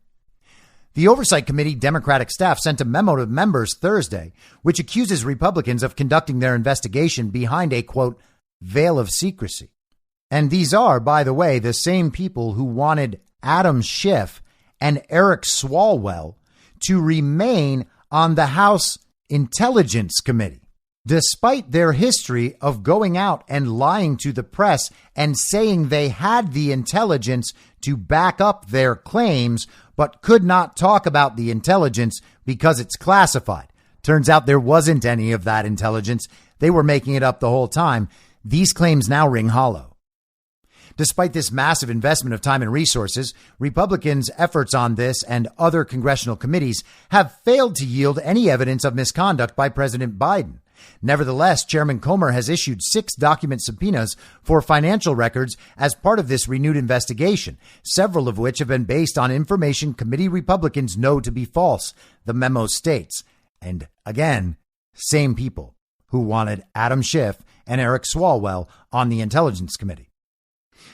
The Oversight Committee Democratic staff sent a memo to members Thursday, which accuses Republicans of conducting their investigation behind a, quote, veil of secrecy. And these are, by the way, the same people who wanted Adam Schiff and Eric Swalwell to remain on the House Intelligence Committee, despite their history of going out and lying to the press and saying they had the intelligence to back up their claims, but could not talk about the intelligence because it's classified. Turns out there wasn't any of that intelligence. They were making it up the whole time. These claims now ring hollow. Despite this massive investment of time and resources, Republicans' efforts on this and other congressional committees have failed to yield any evidence of misconduct by President Biden. Nevertheless, Chairman Comer has issued 6 document subpoenas for financial records as part of this renewed investigation, several of which have been based on information committee Republicans know to be false, the memo states. And again, same people who wanted Adam Schiff and Eric Swalwell on the Intelligence Committee.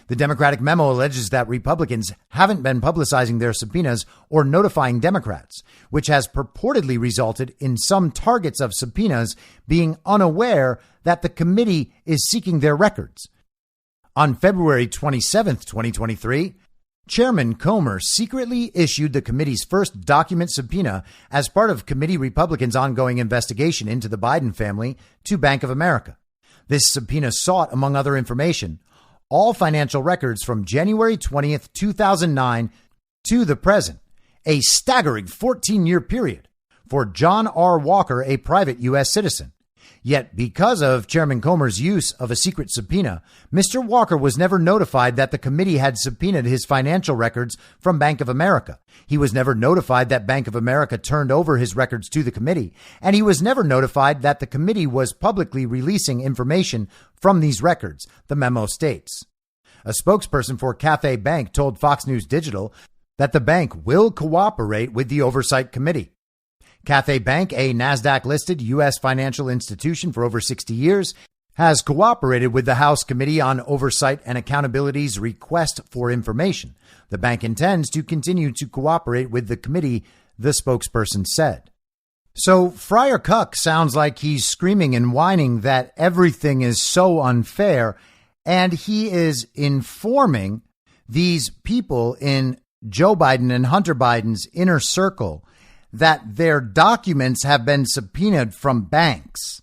The Democratic memo alleges that Republicans haven't been publicizing their subpoenas or notifying Democrats, which has purportedly resulted in some targets of subpoenas being unaware that the committee is seeking their records. On February 27, 2023, Chairman Comer secretly issued the committee's first document subpoena as part of committee Republicans' ongoing investigation into the Biden family to Bank of America. This subpoena sought, among other information, all financial records from January 20th, 2009 to the present, a staggering 14-year period for John R. Walker, a private U.S. citizen. Yet because of Chairman Comer's use of a secret subpoena, Mr. Walker was never notified that the committee had subpoenaed his financial records from Bank of America. He was never notified that Bank of America turned over his records to the committee, and he was never notified that the committee was publicly releasing information from these records, the memo states. A spokesperson for Cathay Bank told Fox News Digital that the bank will cooperate with the Oversight Committee. Cathay Bank, a NASDAQ-listed U.S. financial institution for over 60 years, has cooperated with the House Committee on Oversight and Accountability's request for information. The bank intends to continue to cooperate with the committee, the spokesperson said. So Friar Cuck sounds like he's screaming and whining that everything is so unfair, and he is informing these people in Joe Biden and Hunter Biden's inner circle that their documents have been subpoenaed from banks.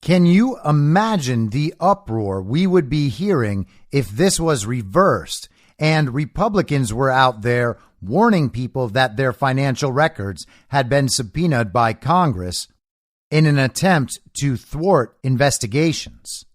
Can you imagine the uproar we would be hearing if this was reversed and Republicans were out there warning people that their financial records had been subpoenaed by Congress in an attempt to thwart investigations?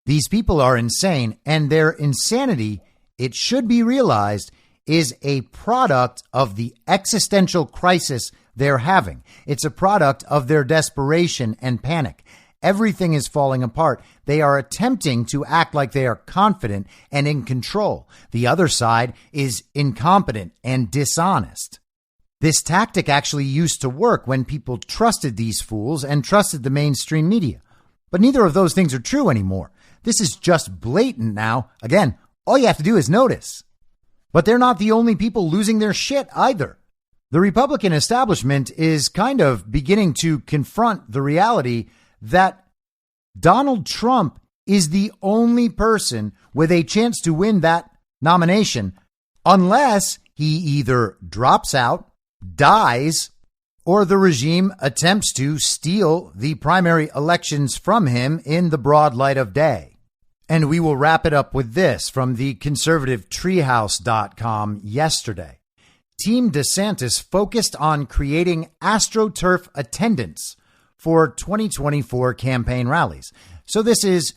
These people are insane, and their insanity, it should be realized, is a product of the existential crisis they're having. It's a product of their desperation and panic. Everything is falling apart. They are attempting to act like they are confident and in control. The other side is incompetent and dishonest. This tactic actually used to work when people trusted these fools and trusted the mainstream media. But neither of those things are true anymore. This is just blatant now. Again, all you have to do is notice. But they're not the only people losing their shit either. The Republican establishment is kind of beginning to confront the reality that Donald Trump is the only person with a chance to win that nomination unless he either drops out, dies, or the regime attempts to steal the primary elections from him in the broad light of day. And we will wrap it up with this from the conservativetreehouse.com yesterday. Team DeSantis focused on creating AstroTurf attendance for 2024 campaign rallies. So this is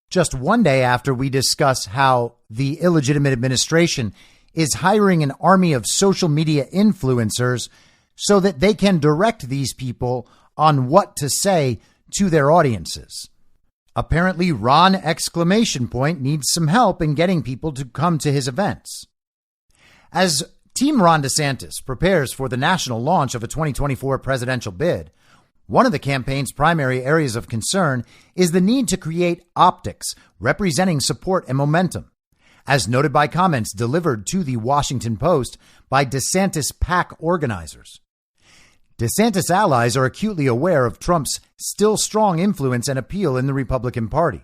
just one day after we discuss how the illegitimate administration is hiring an army of social media influencers so that they can direct these people on what to say to their audiences. Apparently, Ron ! Needs some help in getting people to come to his events. As Team Ron DeSantis prepares for the national launch of a 2024 presidential bid, one of the campaign's primary areas of concern is the need to create optics representing support and momentum, as noted by comments delivered to the Washington Post by DeSantis PAC organizers. DeSantis allies are acutely aware of Trump's still strong influence and appeal in the Republican Party.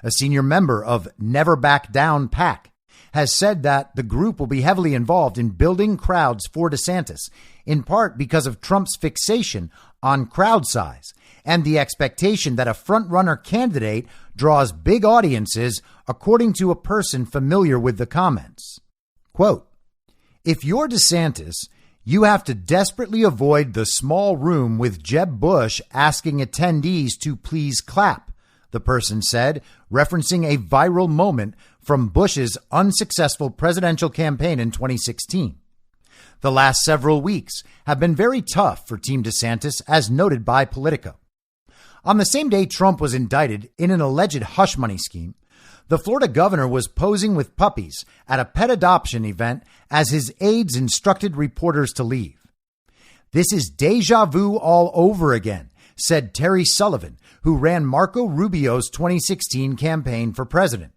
A senior member of Never Back Down PAC has said that the group will be heavily involved in building crowds for DeSantis, in part because of Trump's fixation on crowd size and the expectation that a front-runner candidate draws big audiences, according to a person familiar with the comments. Quote, "If you're DeSantis, you have to desperately avoid the small room with Jeb Bush asking attendees to please clap," the person said, referencing a viral moment from Bush's unsuccessful presidential campaign in 2016. The last several weeks have been very tough for Team DeSantis, as noted by Politico. On the same day Trump was indicted in an alleged hush money scheme, the Florida governor was posing with puppies at a pet adoption event as his aides instructed reporters to leave. "This is deja vu all over again," said Terry Sullivan, who ran Marco Rubio's 2016 campaign for president.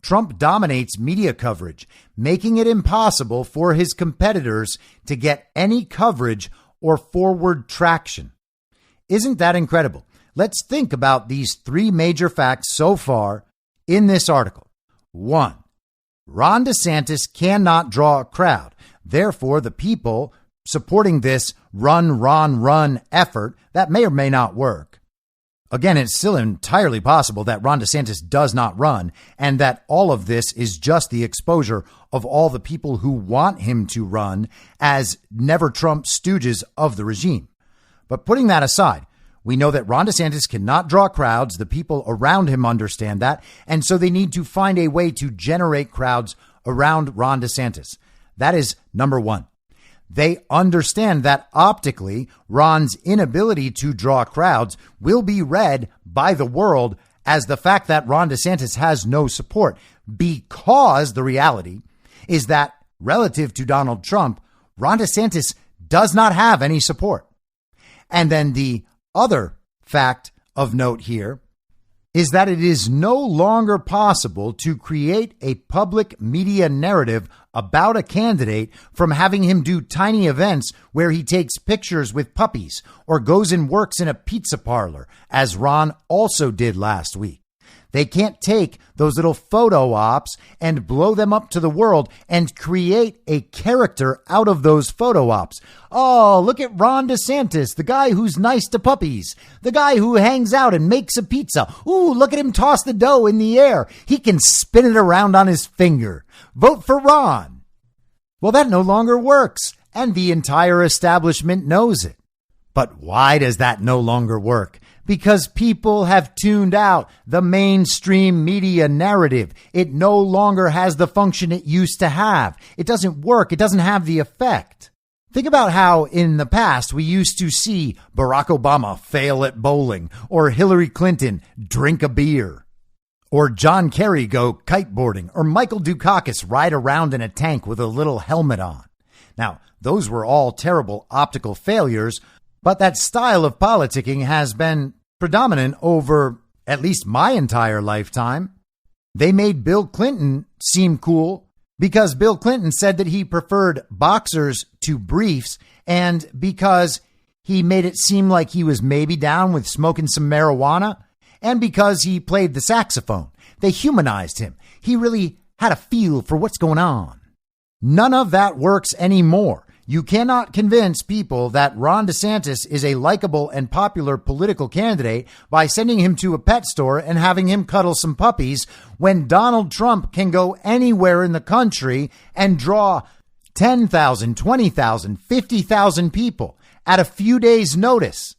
"Trump dominates media coverage, making it impossible for his competitors to get any coverage or forward traction." Isn't that incredible? Let's think about these three major facts so far in this article. 1. Ron DeSantis cannot draw a crowd. Therefore, the people supporting this run effort that may or may not work. Again, it's still entirely possible that Ron DeSantis does not run and that all of this is just the exposure of all the people who want him to run as never Trump stooges of the regime. But putting that aside, we know that Ron DeSantis cannot draw crowds. The people around him understand that. And so they need to find a way to generate crowds around Ron DeSantis. That is number one. They understand that optically, Ron's inability to draw crowds will be read by the world as the fact that Ron DeSantis has no support, because the reality is that relative to Donald Trump, Ron DeSantis does not have any support. And then the other fact of note here is that it is no longer possible to create a public media narrative about a candidate from having him do tiny events where he takes pictures with puppies or goes and works in a pizza parlor, as Ron also did last week. They can't take those little photo ops and blow them up to the world and create a character out of those photo ops. Oh, look at Ron DeSantis, the guy who's nice to puppies, the guy who hangs out and makes a pizza. Ooh, look at him toss the dough in the air. He can spin it around on his finger. Vote for Ron. Well, that no longer works, and the entire establishment knows it. But why does that no longer work? Because people have tuned out the mainstream media narrative. It no longer has the function it used to have. It doesn't work. It doesn't have the effect. Think about how in the past we used to see Barack Obama fail at bowling, or Hillary Clinton drink a beer, or John Kerry go kiteboarding, or Michael Dukakis ride around in a tank with a little helmet on. Now, those were all terrible optical failures, but that style of politicking has been predominant over at least my entire lifetime. They made Bill Clinton seem cool because Bill Clinton said that he preferred boxers to briefs, and because he made it seem like he was maybe down with smoking some marijuana, and because he played the saxophone. They humanized him. He really had a feel for what's going on. None of that works anymore. You cannot convince people that Ron DeSantis is a likable and popular political candidate by sending him to a pet store and having him cuddle some puppies, when Donald Trump can go anywhere in the country and draw 10,000, 20,000, 50,000 people at a few days' notice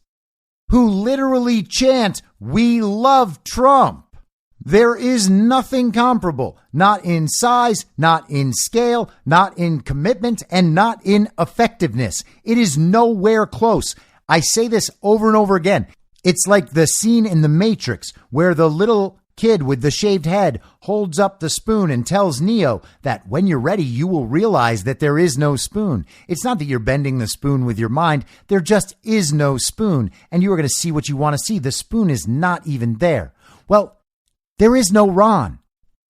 who literally chant, "We love Trump." There is nothing comparable, not in size, not in scale, not in commitment, and not in effectiveness. It is nowhere close. I say this over and over again. It's like the scene in The Matrix where the little kid with the shaved head holds up the spoon and tells Neo that when you're ready, you will realize that there is no spoon. It's not that you're bending the spoon with your mind. There just is no spoon, and you are going to see what you want to see. The spoon is not even there. Well, there is no Ron.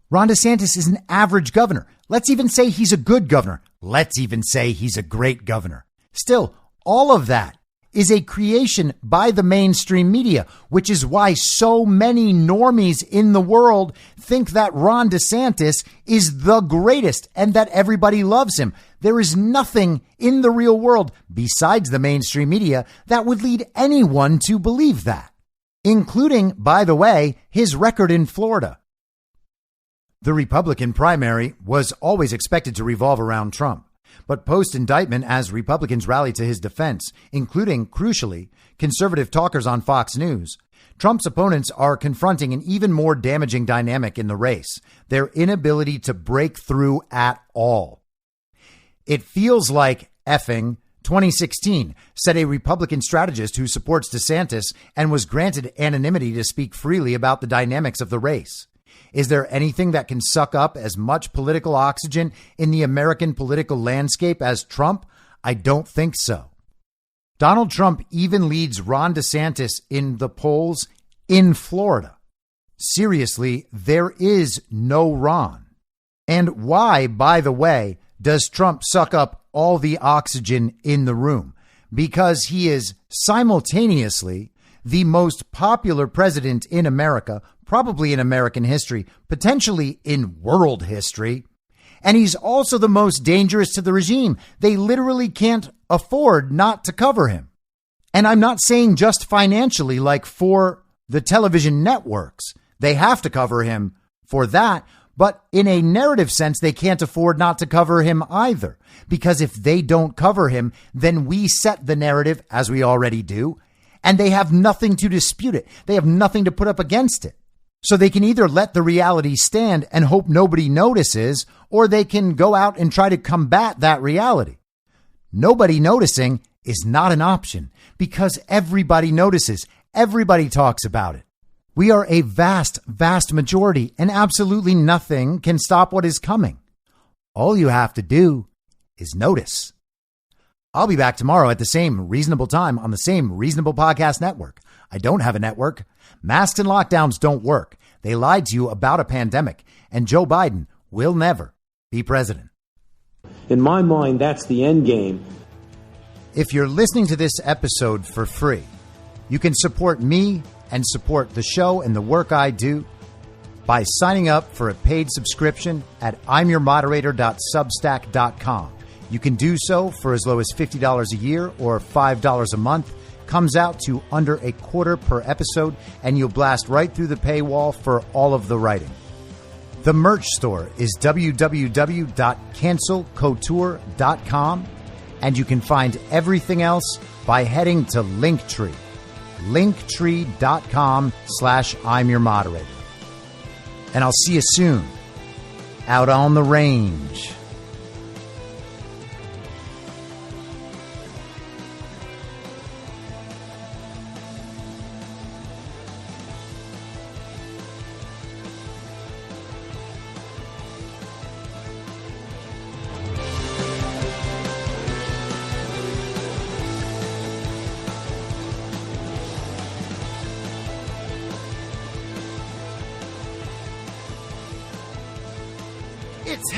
Ron DeSantis is an average governor. Let's even say he's a good governor. Let's even say he's a great governor. Still, all of that is a creation by the mainstream media, which is why so many normies in the world think that Ron DeSantis is the greatest and that everybody loves him. There is nothing in the real world besides the mainstream media that would lead anyone to believe that, including, by the way, his record in Florida. The Republican primary was always expected to revolve around Trump, but post-indictment, as Republicans rallied to his defense, including, crucially, conservative talkers on Fox News, Trump's opponents are confronting an even more damaging dynamic in the race: their inability to break through at all. It feels like effing 2016, said a Republican strategist who supports DeSantis and was granted anonymity to speak freely about the dynamics of the race. Is there anything that can suck up as much political oxygen in the American political landscape as Trump? I don't think so. Donald Trump even leads Ron DeSantis in the polls in Florida. Seriously, there is no Ron. And why, by the way, does Trump suck up all the oxygen in the room? Because he is simultaneously the most popular president in America, probably in American history, potentially in world history. And he's also the most dangerous to the regime. They literally can't afford not to cover him. And I'm not saying just financially, like for the television networks. They have to cover him for that. But in a narrative sense, they can't afford not to cover him either. Because if they don't cover him, then we set the narrative, as we already do, and they have nothing to dispute it. They have nothing to put up against it. So they can either let the reality stand and hope nobody notices, or they can go out and try to combat that reality. Nobody noticing is not an option because everybody notices. Everybody talks about it. We are a vast, vast majority, and absolutely nothing can stop what is coming. All you have to do is notice. I'll be back tomorrow at the same reasonable time on the same reasonable podcast network. I don't have a network. Masks and lockdowns don't work. They lied to you about a pandemic, and Joe Biden will never be president. In my mind, that's the end game. If you're listening to this episode for free, you can support me and support the show and the work I do by signing up for a paid subscription at imyourmoderator.substack.com. You can do so for as low as $50 a year or $5 a month. Comes out to under $0.25 per episode, and you'll blast right through the paywall for all of the writing. The merch store is www.cancelcouture.com, and you can find everything else by heading to Linktree. Linktree.com/I'mYourModerator. And I'll see you soon out on the range. It's